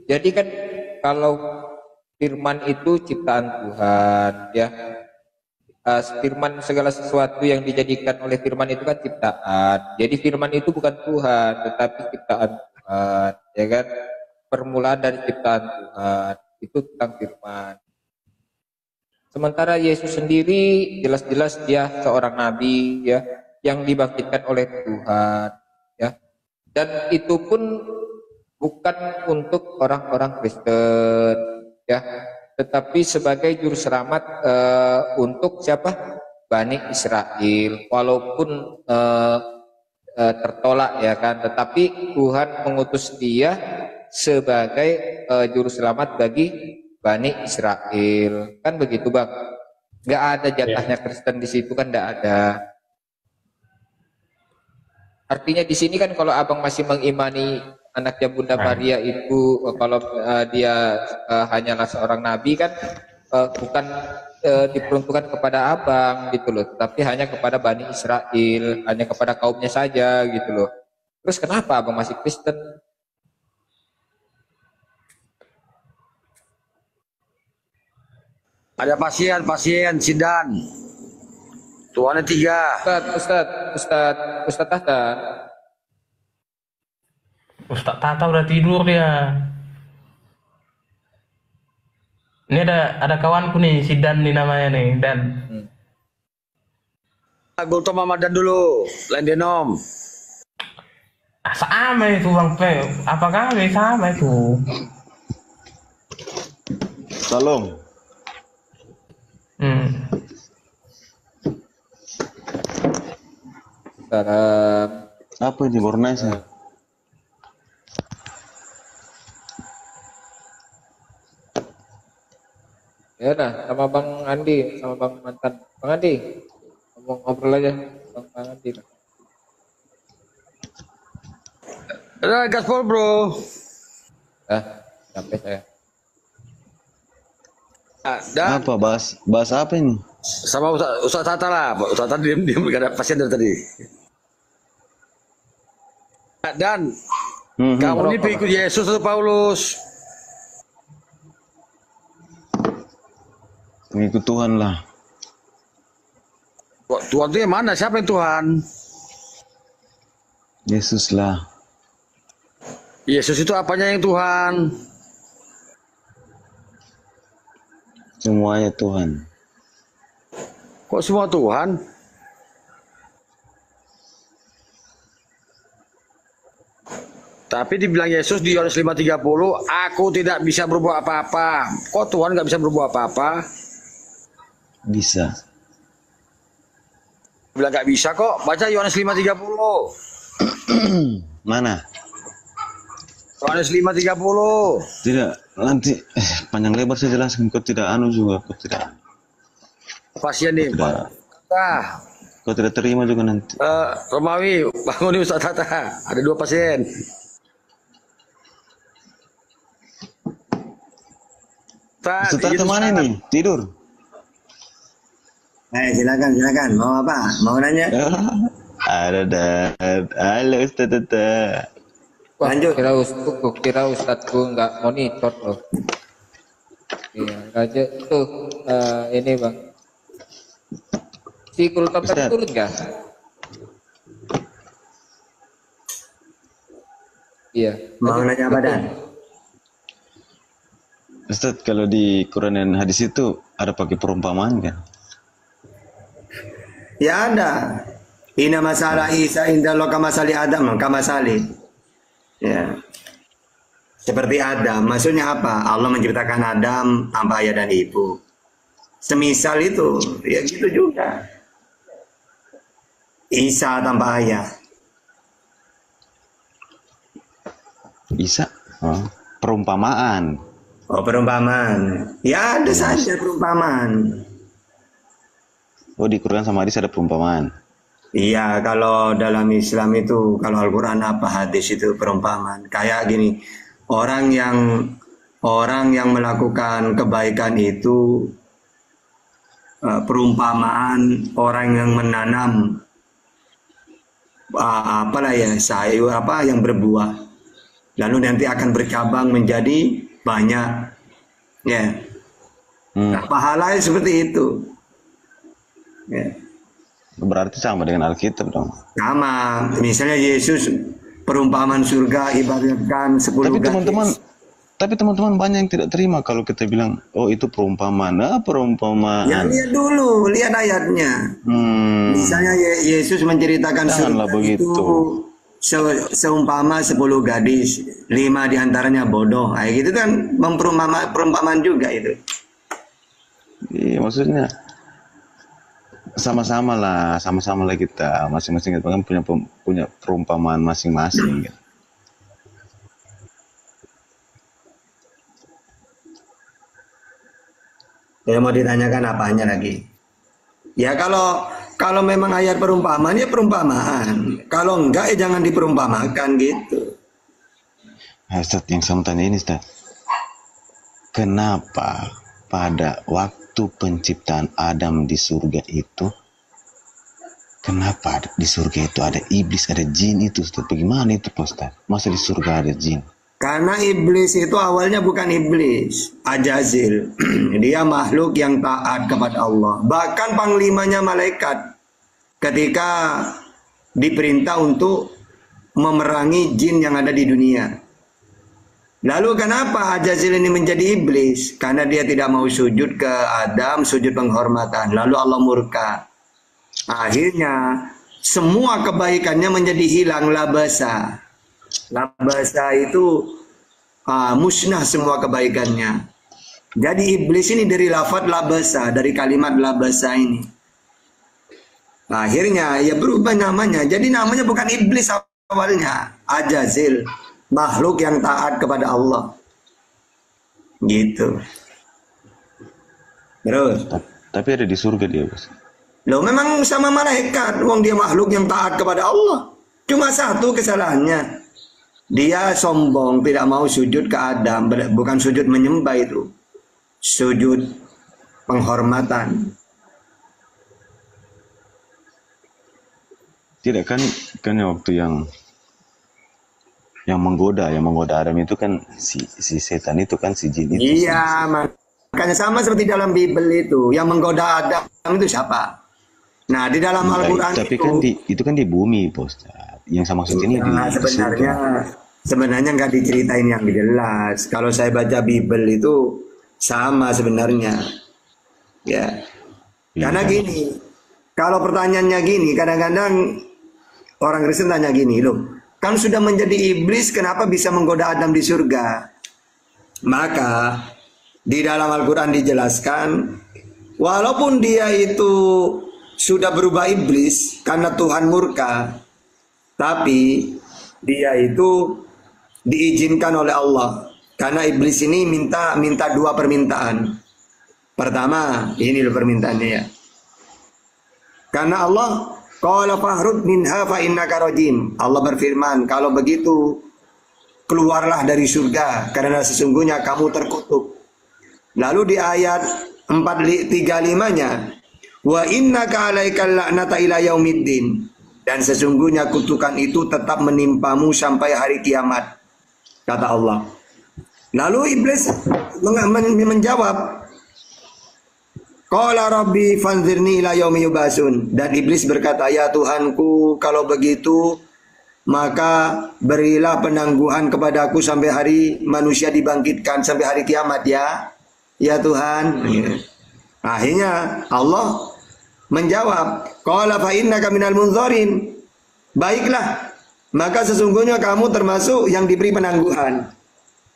jadi kan kalau firman itu ciptaan Tuhan, ya. Firman segala sesuatu yang dijadikan oleh firman itu kan ciptaan. Jadi firman itu bukan Tuhan, tetapi ciptaan Tuhan, ya kan? Permulaan dari ciptaan Tuhan itu tentang firman. Sementara Yesus sendiri jelas-jelas dia seorang nabi, ya, yang dibangkitkan oleh Tuhan, ya. Dan itu pun bukan untuk orang-orang Kristen, ya, tetapi sebagai juru selamat untuk siapa? Bani Israel. Walaupun tertolak, ya kan, tetapi Tuhan mengutus dia sebagai juru selamat bagi Bani Israel. Kan begitu bang? Nggak ada jatahnya Kristen di situ kan, nggak ada. Artinya di sini kan kalau abang masih mengimani anaknya Bunda Maria itu kalau dia hanyalah seorang nabi kan, bukan diperuntukkan kepada abang gitu loh, tapi hanya kepada Bani Israel, hanya kepada kaumnya saja gitu loh. Terus kenapa abang masih Kristen? Ada pasien Sidan. Tuannya 3. Ustadz Tahta. Ustaz Tata udah tidur dia. Ini ada kawanku nih, si Dan nih namanya nih, Dan. Kultum Ramadan dulu, Lendenom. Sama itu bang Pe. Apa kami sama itu? Tolong. Salam. Apa ini Bornesa? Ya udah, sama Bang Andi, sama Bang Mantan. Bang Andi, ngobrol aja, Bang Andi. Ada gaspol bro. Sampai saya. Dan Apa bahas apa ini? sama Ustaz Tata lah. Ustaz Tata diam gak ada pasien dari tadi. Dan kamu ini pengikut Yesus atau Paulus? Mengikut Tuhan lah. Tuhan itu yang mana? Siapa yang Tuhan? Yesus lah. Yesus itu apanya yang Tuhan? Semuanya Tuhan. Kok semua Tuhan? Tapi dibilang Yesus di Yohanes 5:30, aku tidak bisa berbuat apa-apa. Kok Tuhan nggak bisa berbuat apa-apa? Bisa. Bilang nggak bisa kok. Baca Yohanes 5:30. Mana? Yohanes 5:30. Tidak, nanti panjang lebar saya jelaskan. Kau tidak juga, kau tidak. Pasien nih. Tidak. Nah, Kau tidak terima juga nanti. Romawi, bangun nih Ustaz Tata. Ada 2 pasien. Ustaz Tata mana ini? Tidur? Silakan. Mau apa? Mau nanya? Ada dah. Halo Ustaz Tata. Wah, Lanjut. kira Ustadzku nggak monitor loh. Iya, aja tuh ini bang. Si kultum tadi Ustadz. turun nggak? Iya. Mau nanya apa Dan? Ustaz, kalau di Quran dan hadis itu ada pakai perumpamaan kan? Ya ada. Ina masalah Isa inda lo kamasali Adam kamasali. Ya. Seperti Adam, maksudnya apa? Allah menciptakan Adam tanpa ayah dan ibu. Semisal itu, ya gitu juga. Isa tanpa ayah. Isa, perumpamaan. Oh, perumpamaan. Ya ada saja perumpamaan. Oh, di Quran sama hadis ada perumpamaan. Iya, kalau dalam Islam itu, kalau Al-Quran apa hadis itu perumpamaan. Kayak gini, orang yang melakukan kebaikan itu perumpamaan orang yang menanam apalah ya sayur apa yang berbuah, lalu nanti akan bercabang menjadi banyak, ya. Nah, pahalanya seperti itu. Ya. Berarti sama dengan Alkitab dong. Sama, misalnya Yesus perumpamaan surga ibaratkan 10 gadis. Tapi teman-teman banyak yang tidak terima kalau kita bilang, oh itu perumpamaan. Perumpamaan. Ya lihat dulu, lihat ayatnya. Misalnya Yesus menceritakan surga begitu. itu seumpama 10 gadis, 5 diantaranya bodoh. Kayak gitu kan perumpamaan juga itu. Iya, maksudnya sama-sama lah kita masing-masing kan punya perumpamaan masing-masing. Gitu. Ya mau ditanyakan apanya lagi? Ya kalau memang ayat perumpamaan ya perumpamaan. Kalau enggak ya jangan diperumpamakan gitu. Ustaz, yang saya tanya ini Ustaz, kenapa pada waktu penciptaan Adam di surga itu, kenapa di surga itu ada iblis, ada jin itu Ustaz? Bagaimana itu Ustaz? Masa di surga ada jin? Karena iblis itu awalnya bukan iblis, Ajazil. Dia makhluk yang taat kepada Allah. Bahkan panglimanya malaikat ketika diperintah untuk memerangi jin yang ada di dunia. Lalu kenapa Ajazil ini menjadi iblis? Karena dia tidak mau sujud ke Adam, sujud penghormatan. Lalu Allah murka. Akhirnya semua kebaikannya menjadi hilang, labasa. Labasa itu musnah semua kebaikannya. Jadi iblis ini dari lafaz labasa, dari kalimat labasa ini. Akhirnya ya berubah namanya. Jadi namanya bukan iblis awalnya, Ajazil, makhluk yang taat kepada Allah. Gitu. Terus. Tapi ada di surga dia, Bos. Loh memang sama malaikat, wong dia makhluk yang taat kepada Allah. Cuma satu kesalahannya. Dia sombong, tidak mau sujud ke Adam, bukan sujud menyembah itu. Sujud penghormatan. Tidak kan waktu yang menggoda Adam itu kan si setan itu kan, si jin itu. Iya, makanya sama seperti dalam Bible itu, yang menggoda Adam itu siapa? Nah, di dalam Al-Quran tapi kan itu kan di bumi, Bos. Yang sama maksud ini sebenarnya nggak diceritain yang jelas. Kalau saya baca Bible itu sama sebenarnya, ya. Karena gini, kalau pertanyaannya gini, kadang-kadang orang Kristen tanya gini, loh, kan sudah menjadi iblis, kenapa bisa menggoda Adam di surga? Maka di dalam Al-Quran dijelaskan, walaupun dia itu sudah berubah iblis karena Tuhan murka, tapi dia itu diizinkan oleh Allah. Karena iblis ini minta 2 permintaan. Pertama, ini loh permintaannya ya. Karena Allah qala fahrud minha fa innaka rajim. Allah berfirman, kalau begitu keluarlah dari surga karena sesungguhnya kamu terkutuk. Lalu di ayat 35-nya, wa innaka alaikal la'nata ila yaumiddin, dan sesungguhnya kutukan itu tetap menimpamu sampai hari kiamat, kata Allah. Lalu iblis menjawab, qala rabbi fanzirni ila yaumi yubasun, dan iblis berkata, ya Tuhanku, kalau begitu maka berilah penangguhan kepadaku sampai hari manusia dibangkitkan, sampai hari kiamat ya Tuhan. Akhirnya Allah menjawab, qala fa innaka minal munzarin, baiklah, maka sesungguhnya kamu termasuk yang diberi penangguhan.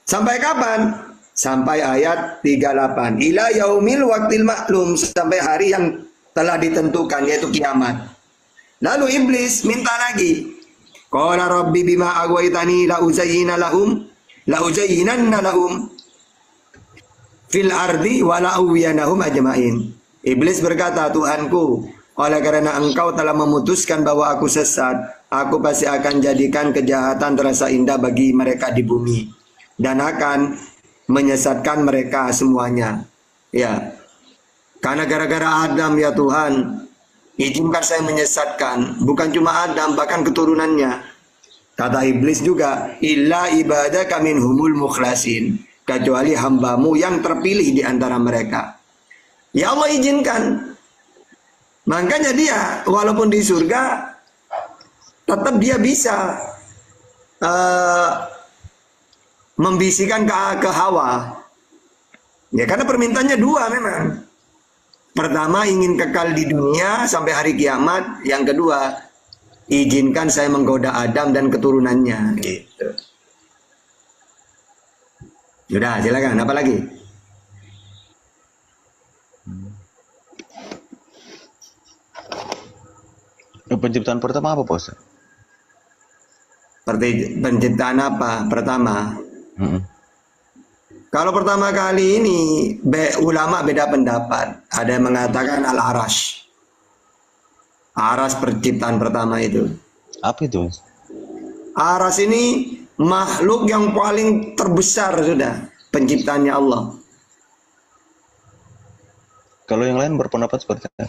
Sampai kapan? Sampai ayat 38. Ila yaumil waqtil maklum, sampai hari yang telah ditentukan, yaitu kiamat. Lalu iblis minta lagi. Qala rabbi bima aghwaytani la uzayyinanna lahum fil ardi wa la uwiyanahum ajmain. Iblis berkata, Tuhanku, oleh karena engkau telah memutuskan bahwa aku sesat, aku pasti akan jadikan kejahatan terasa indah bagi mereka di bumi dan akan menyesatkan mereka semuanya. Ya, karena gara-gara Adam ya Tuhan, izinkan saya menyesatkan bukan cuma Adam, bahkan keturunannya. Kata iblis juga, illa ibadaka minhumul mukhlasin, kecuali hambamu yang terpilih di antara mereka. Ya Allah izinkan. Makanya dia walaupun di surga tetap dia bisa membisikkan ke Hawa. Ya karena permintaannya dua memang. Pertama ingin kekal di dunia sampai hari kiamat. Yang kedua, izinkan saya menggoda Adam dan keturunannya. Gitu. Sudah, silakan. Apa lagi? Penciptaan pertama apa, Pak Ustaz? Penciptaan apa? Pertama. Kalau pertama kali ini ulama beda pendapat. Ada yang mengatakan al-arash. Aras penciptaan pertama itu. Apa itu? Aras ini makhluk yang paling terbesar sudah penciptaannya Allah. Kalau yang lain berpendapat seperti apa?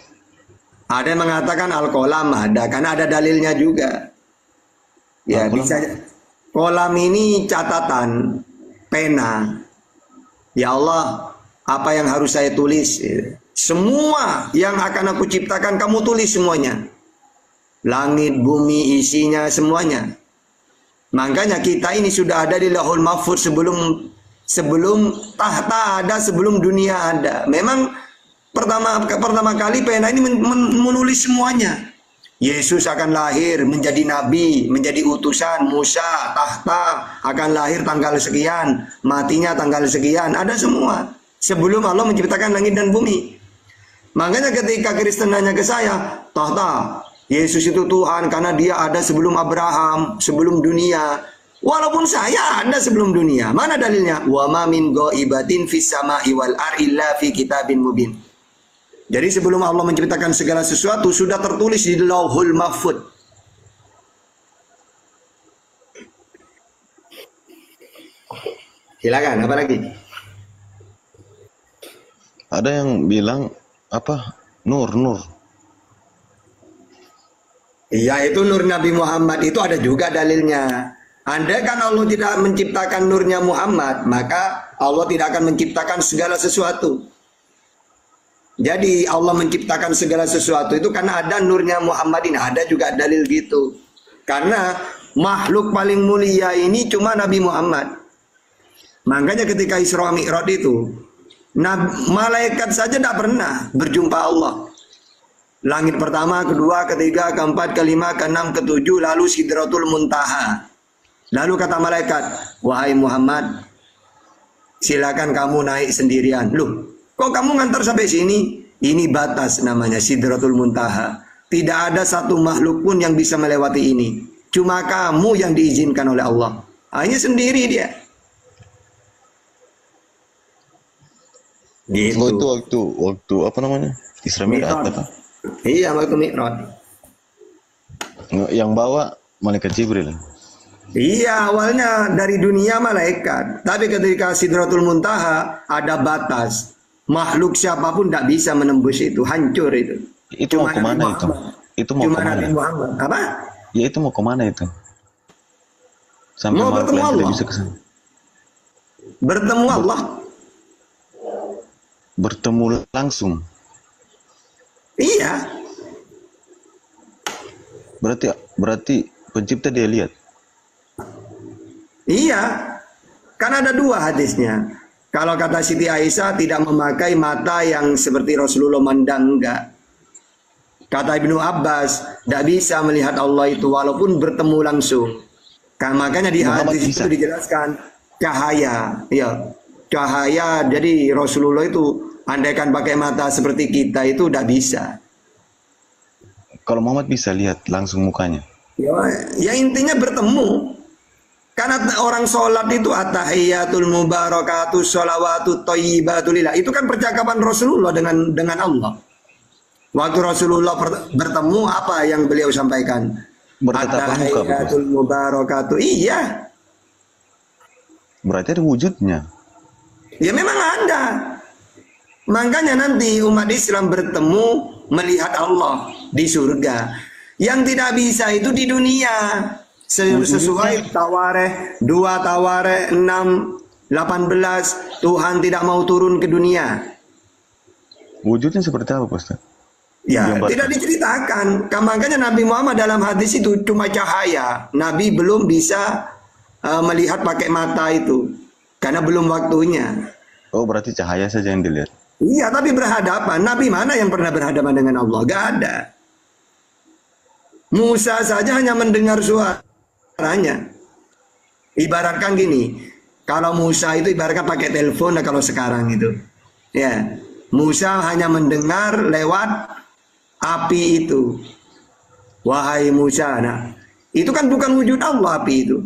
Ada yang mengatakan al-qalam, ada karena ada dalilnya juga. Ya bisa. Qalam ini catatan, pena. Ya Allah, apa yang harus saya tulis? Semua yang akan aku ciptakan kamu tulis semuanya. Langit, bumi, isinya semuanya. Makanya kita ini sudah ada di Lauhul Mahfuz sebelum tahta ada, sebelum dunia ada. Memang pertama kali pena ini menulis semuanya. Yesus akan lahir menjadi nabi, menjadi utusan, Musa, tahta, akan lahir tanggal sekian, matinya tanggal sekian, ada semua. Sebelum Allah menciptakan langit dan bumi. Makanya ketika Kristen nanya ke saya, tahta, Yesus itu Tuhan karena dia ada sebelum Abraham, sebelum dunia. Walaupun saya ada sebelum dunia. Mana dalilnya? Wa ma min ghaibatin fis sama'i wal ardi illa fi kitabin mubin. Jadi sebelum Allah menciptakan segala sesuatu sudah tertulis di Lauhul Mahfuz. Silakan, apa lagi? Ada yang bilang apa? Nur. Iya, itu nur Nabi Muhammad, itu ada juga dalilnya. Andai kan Allah tidak menciptakan nurnya Muhammad, maka Allah tidak akan menciptakan segala sesuatu. Jadi Allah menciptakan segala sesuatu itu karena ada nurnya Muhammadin. Ada juga dalil gitu. Karena makhluk paling mulia ini cuma Nabi Muhammad. Makanya ketika Isra Mi'raj itu, malaikat saja tidak pernah berjumpa Allah. Langit pertama, kedua, ketiga, keempat, kelima, keenam, ketujuh, lalu Sidratul Muntaha. Lalu kata malaikat, wahai Muhammad, silakan kamu naik sendirian. Loh, kok kamu ngantar sampai sini? Ini batas namanya Sidratul Muntaha. Tidak ada satu makhluk pun yang bisa melewati ini. Cuma kamu yang diizinkan oleh Allah. Hanya sendiri dia. Gitu. Waktu apa namanya? Isra Mi'raj apa? Iya, waktu Mi'raj. Yang bawa malaikat Jibril. Iya, awalnya dari dunia malaikat. Tapi ketika Sidratul Muntaha ada batas. Makhluk siapapun tidak bisa menembus itu, hancur itu. Itu mau kemana itu? Itu mau kemana? Apa? Ya itu mau kemana itu? Sampai mau bertemu Allah. Bisa kesana. Bertemu Allah. Bertemu langsung. Iya. Berarti pencipta dia lihat. Iya. Kan ada dua hadisnya. Kalau kata Siti Aisyah tidak memakai mata yang seperti Rasulullah mandang, enggak. Kata Ibnu Abbas, tidak bisa melihat Allah itu walaupun bertemu langsung. Kan makanya di hadis itu dijelaskan, cahaya, ya cahaya. Jadi Rasulullah itu andaikan pakai mata seperti kita itu udah bisa. Kalau Muhammad bisa lihat langsung mukanya. Ya intinya bertemu. Karena orang sholat itu at-tahiyyatul mubarakatuh sholawatut thayyibatulillah. Itu kan percakapan Rasulullah dengan Allah. Waktu Rasulullah bertemu, apa yang beliau sampaikan? Bertatap muka, at-tahiyyatul mubarakatuh. Iya. Berarti ada wujudnya. Ya memang ada. Makanya nanti umat Islam bertemu melihat Allah di surga. Yang tidak bisa itu di dunia. Sesuai Tawarikh 2, Tawarikh 6, 18, Tuhan tidak mau turun ke dunia. Wujudnya seperti apa, Ustaz? Ya, tidak diceritakan. Makanya Nabi Muhammad dalam hadis itu cuma cahaya. Nabi belum bisa melihat pakai mata itu. Karena belum waktunya. Oh, berarti cahaya saja yang dilihat. Iya, tapi berhadapan. Nabi mana yang pernah berhadapan dengan Allah? Gak ada. Musa saja hanya mendengar suaranya. Ibaratkan gini, kalau Musa itu ibaratkan pakai telepon, nah kalau sekarang itu, ya Musa hanya mendengar lewat api itu. Wahai Musa, nah itu kan bukan wujud Allah api itu.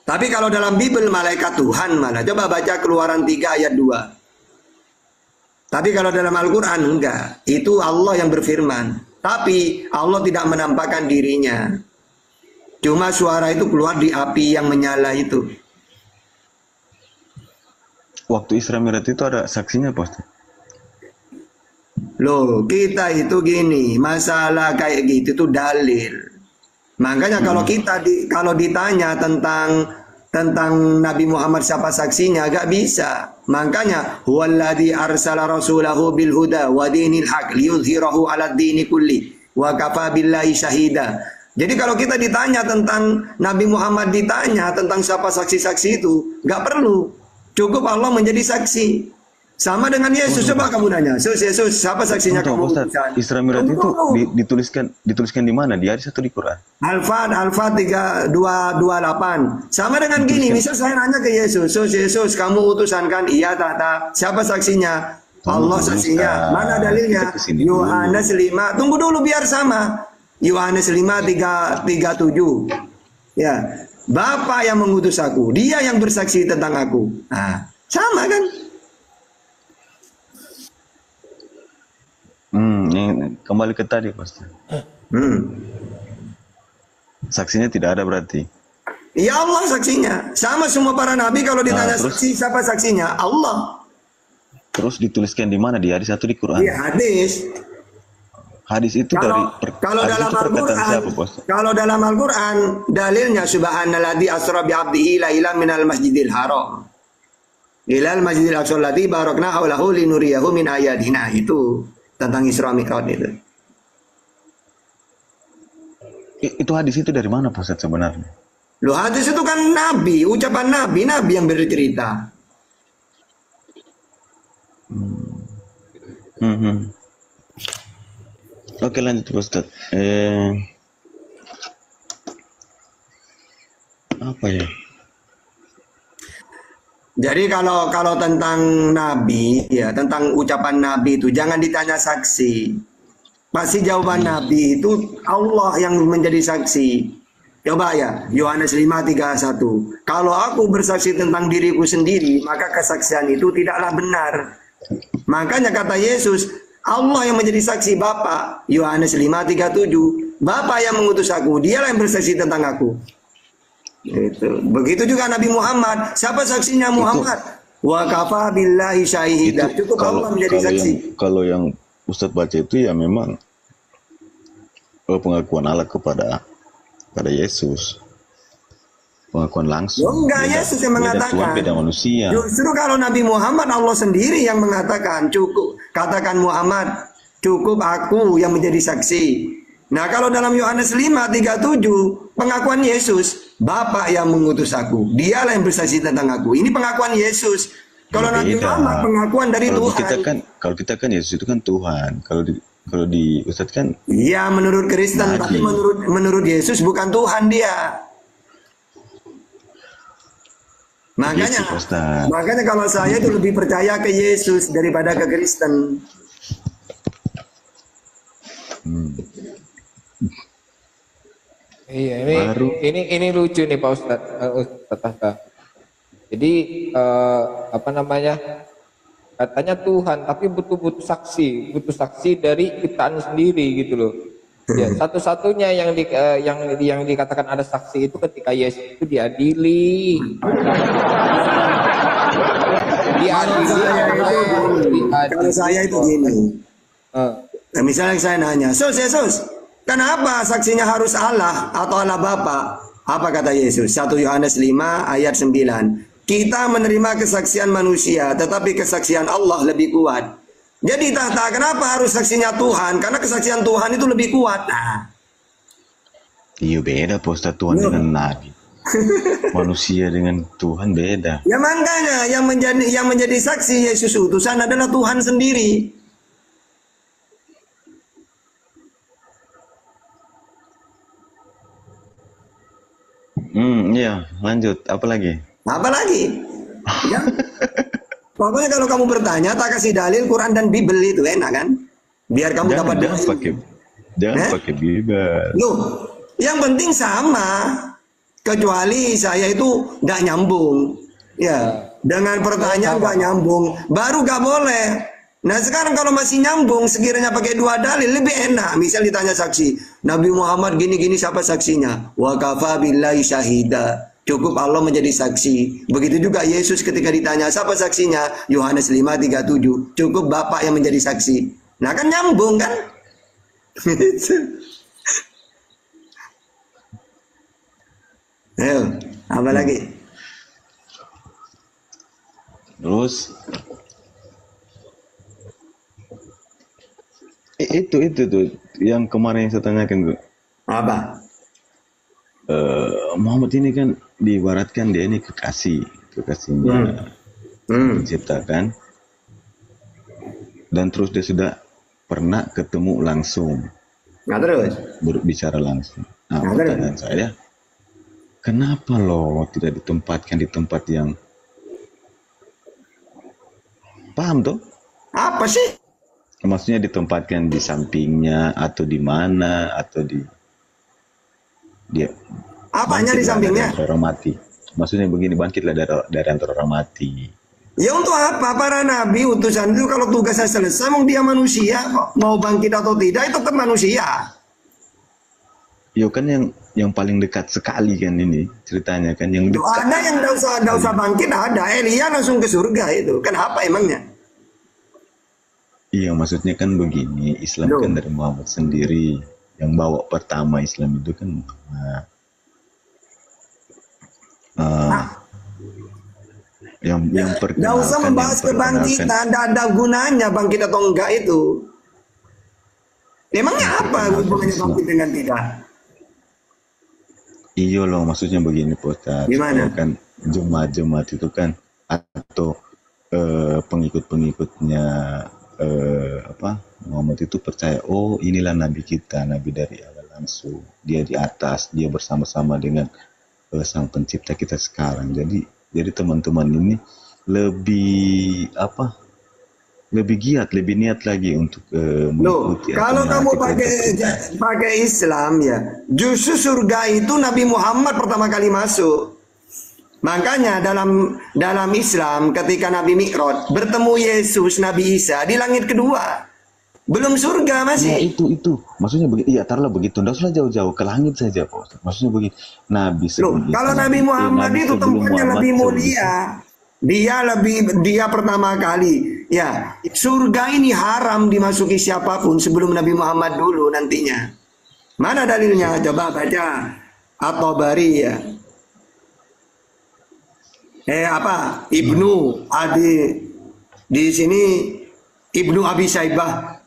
Tapi kalau dalam Bible malaikat Tuhan malah. Coba baca Keluaran 3 ayat 2. Tapi kalau dalam Al-Quran enggak. Itu Allah yang berfirman. Tapi Allah tidak menampakkan dirinya. Cuma suara itu keluar di api yang menyala itu. Waktu Isra Mi'raj itu ada saksinya, Pak Ustaz? Loh, kita itu gini, masalah kayak gitu itu dalil. Makanya kalau kita kalau ditanya tentang Nabi Muhammad siapa saksinya, agak bisa. Makanya huwallazi arsala rasulahu bil huda wa dinil haq liyudhhirahu 'alad dini kulli wa kafa billahi syahida. Jadi kalau kita ditanya tentang Nabi Muhammad, ditanya tentang siapa saksi-saksi itu, nggak perlu. Cukup Allah menjadi saksi. Sama dengan Yesus. Coba kamu nanya, Yesus, siapa saksinya kamu? Isra Mi'raj itu dituliskan di mana? Di hadis atau di Quran? Al-Fat 3228. Sama dengan gini, misal saya nanya ke Yesus, Yesus, kamu utusan kan? Iya, tak. Siapa saksinya? Allah saksinya. Mana dalilnya? Yohanes 5. Tunggu dulu biar sama. Yohanes 5:37. Ya, Bapa yang mengutus aku, Dia yang bersaksi tentang aku. Nah, sama kan? Kembali ke tadi, Pak. Saksinya tidak ada berarti. Ya Allah saksinya. Sama semua para nabi kalau ditanya saksi, siapa saksinya? Allah. Terus dituliskan di mana? Di hadis atau di Quran? Di hadis. Hadis itu kalau dalam Al-Quran, kalau dalam Al-Quran dalilnya subhanalladzi asra bi 'abdihi lailan minal masjidil haram ilal masjidil aqsa alladzi barakna haulahu linuriyahu min ayatina. Itu tentang Isra Mi'raj itu. Itu hadis itu dari mana, Pak Ustaz, sebenarnya? Loh, hadis itu kan nabi, ucapan nabi yang bercerita. Oke, lanjut, Ustaz. Apa ya? Jadi kalau tentang nabi, ya tentang ucapan nabi itu jangan ditanya saksi. Pasti jawaban nabi itu Allah yang menjadi saksi. Coba ya, Yohanes 5:31. Kalau aku bersaksi tentang diriku sendiri, maka kesaksian itu tidaklah benar. Makanya kata Yesus, Allah yang menjadi saksi Bapa. Yohanes 5:37. Bapa yang mengutus aku, Dialah yang bersaksi tentang aku. Itu. Begitu juga Nabi Muhammad. Siapa saksinya Muhammad? Wa kafa billahi syahida. Cukup Allah menjadi saksi. Kalau yang Ustadz baca itu ya memang pengakuan Allah kepada Yesus. Pengakuan langsung. Enggak, Yesus yang mengatakan. Tuhan beda manusia. Justru kalau Nabi Muhammad, Allah sendiri yang mengatakan, cukup, katakan Muhammad, cukup aku yang menjadi saksi. Nah, kalau dalam Yohanes 5:37, pengakuan Yesus, Bapa yang mengutus aku, Dialah yang bersaksi tentang aku. Ini pengakuan Yesus. Kalau Nabi Muhammad pengakuan dari Tuhan. Kalau kita kan Yesus itu kan Tuhan. Kalau di Ustadz kan. Iya, menurut Kristen, tapi menurut Yesus bukan Tuhan dia. Makanya, Begitu, Ustaz. makanya kalau saya itu lebih percaya ke Yesus daripada ke Kristen. Iya, Baru. ini lucu nih Pak Ustadz. Ustadz Hatta. Jadi apa namanya? Katanya Tuhan, tapi butuh saksi dari ciptaan sendiri gitu loh. Ya, satu-satunya yang dikatakan ada saksi itu ketika Yesus itu diadili. Kalau saya itu gini. Nah, misalnya saya nanya, Yesus, kenapa saksinya harus Allah atau Allah Bapa? Apa kata Yesus? 1 Yohanes 5 ayat 9. Kita menerima kesaksian manusia, tetapi kesaksian Allah lebih kuat. Jadi kenapa harus saksinya Tuhan? Karena kesaksian Tuhan itu lebih kuat. Nah. Iya beda Pak Ustaz, Tuhan dengan Nabi. Manusia dengan Tuhan beda. Ya makanya yang menjadi saksi Yesus utusan adalah Tuhan sendiri. Iya, lanjut. Apa lagi? Ya. Pokoknya kalau kamu bertanya, tak kasih dalil Quran dan Bible itu enak kan? Biar kamu dapat jangan pakai Bible. Loh, yang penting sama. Kecuali saya itu nggak nyambung. Ya, dengan pertanyaan nggak nyambung, baru nggak boleh. Nah sekarang kalau masih nyambung, sekiranya pakai 2 dalil lebih enak. Misal ditanya saksi, Nabi Muhammad gini-gini siapa saksinya? Wa kafa billahi syahida. Cukup Allah menjadi saksi. Begitu juga Yesus ketika ditanya siapa saksinya? Yohanes 5:37. Cukup Bapak yang menjadi saksi. Nah kan nyambung kan? Ayo, apa lagi? Terus itu tuh yang kemarin yang saya tanyakan tuh. Apa? Muhammad ini kan diibaratkan dia ini kekasihnya diciptakan, dan terus dia sudah pernah ketemu langsung, Nah terus? berbicara langsung. Nah pertanyaan saya, kenapa lo tidak ditempatkan di tempat yang paham tuh? Apa sih? Maksudnya ditempatkan di sampingnya atau di mana atau di dia Apanya di sampingnya? Dari orang mati. Maksudnya begini, bangkitlah dari antara orang mati. Ya untuk apa para nabi utusan itu kalau tugasnya selesai, mau dia manusia kok. Mau bangkit atau tidak itu kan manusia. Yo kan yang paling dekat sekali kan ini ceritanya kan yang dekat. Ada yang enggak usah bangkit ada. Elia langsung ke surga itu. Kenapa emangnya? Iya maksudnya kan begini, Islam kan dari Muhammad sendiri. Yang bawa pertama Islam itu kan yang perkenalkan. Nggak usah membahas kebangkitan, tidak ada gunanya bangkit atau enggak itu. Emangnya apa hubungannya bangkit dengan tidak? Iya loh, maksudnya begini Pak. Gimana? Kan jemaat-jemaat itu kan atau pengikut-pengikutnya Muhammad itu percaya, oh inilah nabi kita, nabi dari Allah langsung, dia di atas, dia bersama-sama dengan sang pencipta kita sekarang. Jadi teman-teman ini lebih giat, lebih niat lagi untuk mengikuti. Kalau kamu pakai Islam ya, justru surga itu Nabi Muhammad pertama kali masuk. Makanya dalam Islam ketika Nabi Mi'raj bertemu Yesus, Nabi Isa di langit kedua. Belum surga masih. Ya itu. Maksudnya begitu. Iya, taruhlah begitu. Enggak usah jauh-jauh ke langit saja, Pak. Maksudnya begitu. Nabi sebelum kalau Nabi Muhammad itu tempatnya lebih mulia. Dia pertama kali. Ya, surga ini haram dimasuki siapapun sebelum Nabi Muhammad dulu nantinya. Mana dalilnya? Coba baca At-Tabari ya. Ibnu Adi di sini Ibnu Abi Saibah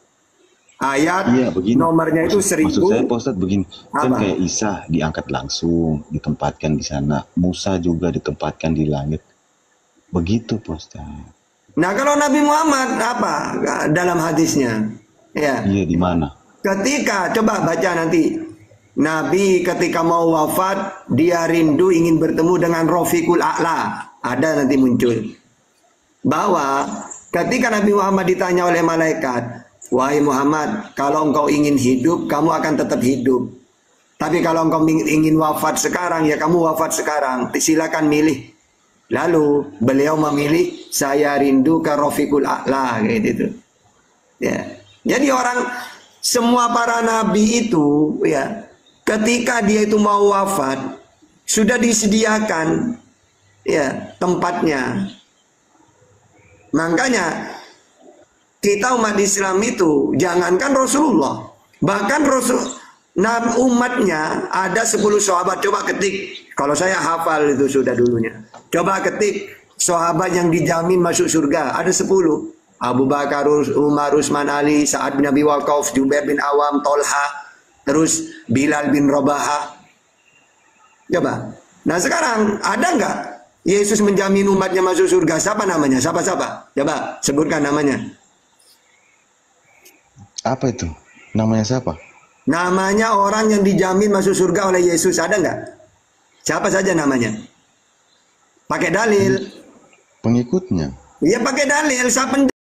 ayat nomornya itu 1000. Maksud saya Pak Ustadz begini, kan kayak Isa diangkat langsung, ditempatkan di sana, Musa juga ditempatkan di langit, begitu Pak Ustadz. Nah kalau Nabi Muhammad apa dalam hadisnya? Ya. Iya di mana? Ketika coba baca nanti. Nabi ketika mau wafat dia rindu ingin bertemu dengan Rafiqul A'la. ada nanti muncul. Bahwa ketika Nabi Muhammad ditanya oleh malaikat, wahai Muhammad, kalau engkau ingin hidup, kamu akan tetap hidup. Tapi kalau engkau ingin wafat sekarang, ya kamu wafat sekarang. Silakan milih. Lalu beliau memilih, saya rindu ke Rafiqul A'la, gitu. Ya. Jadi semua para nabi itu, ya, ketika dia itu mau wafat, sudah disediakan, ya, tempatnya. Makanya kita umat Islam itu jangankan Rasulullah, bahkan umatnya ada 10 sahabat. Coba ketik, kalau saya hafal itu sudah dulunya. Coba ketik sahabat yang dijamin masuk surga, ada 10. Abu Bakar, Umar, Utsman, Ali, Sa'ad bin Abi Waqqas, Jubair bin Awam, Tolha, terus Bilal bin Rabah. Coba. Nah sekarang ada nggak Yesus menjamin umatnya masuk surga? Siapa namanya? Siapa? Coba sebutkan namanya. Apa itu? Namanya siapa? Namanya orang yang dijamin masuk surga oleh Yesus, ada nggak? Siapa saja namanya? Pakai dalil. Pengikutnya. Iya pakai dalil. Siapa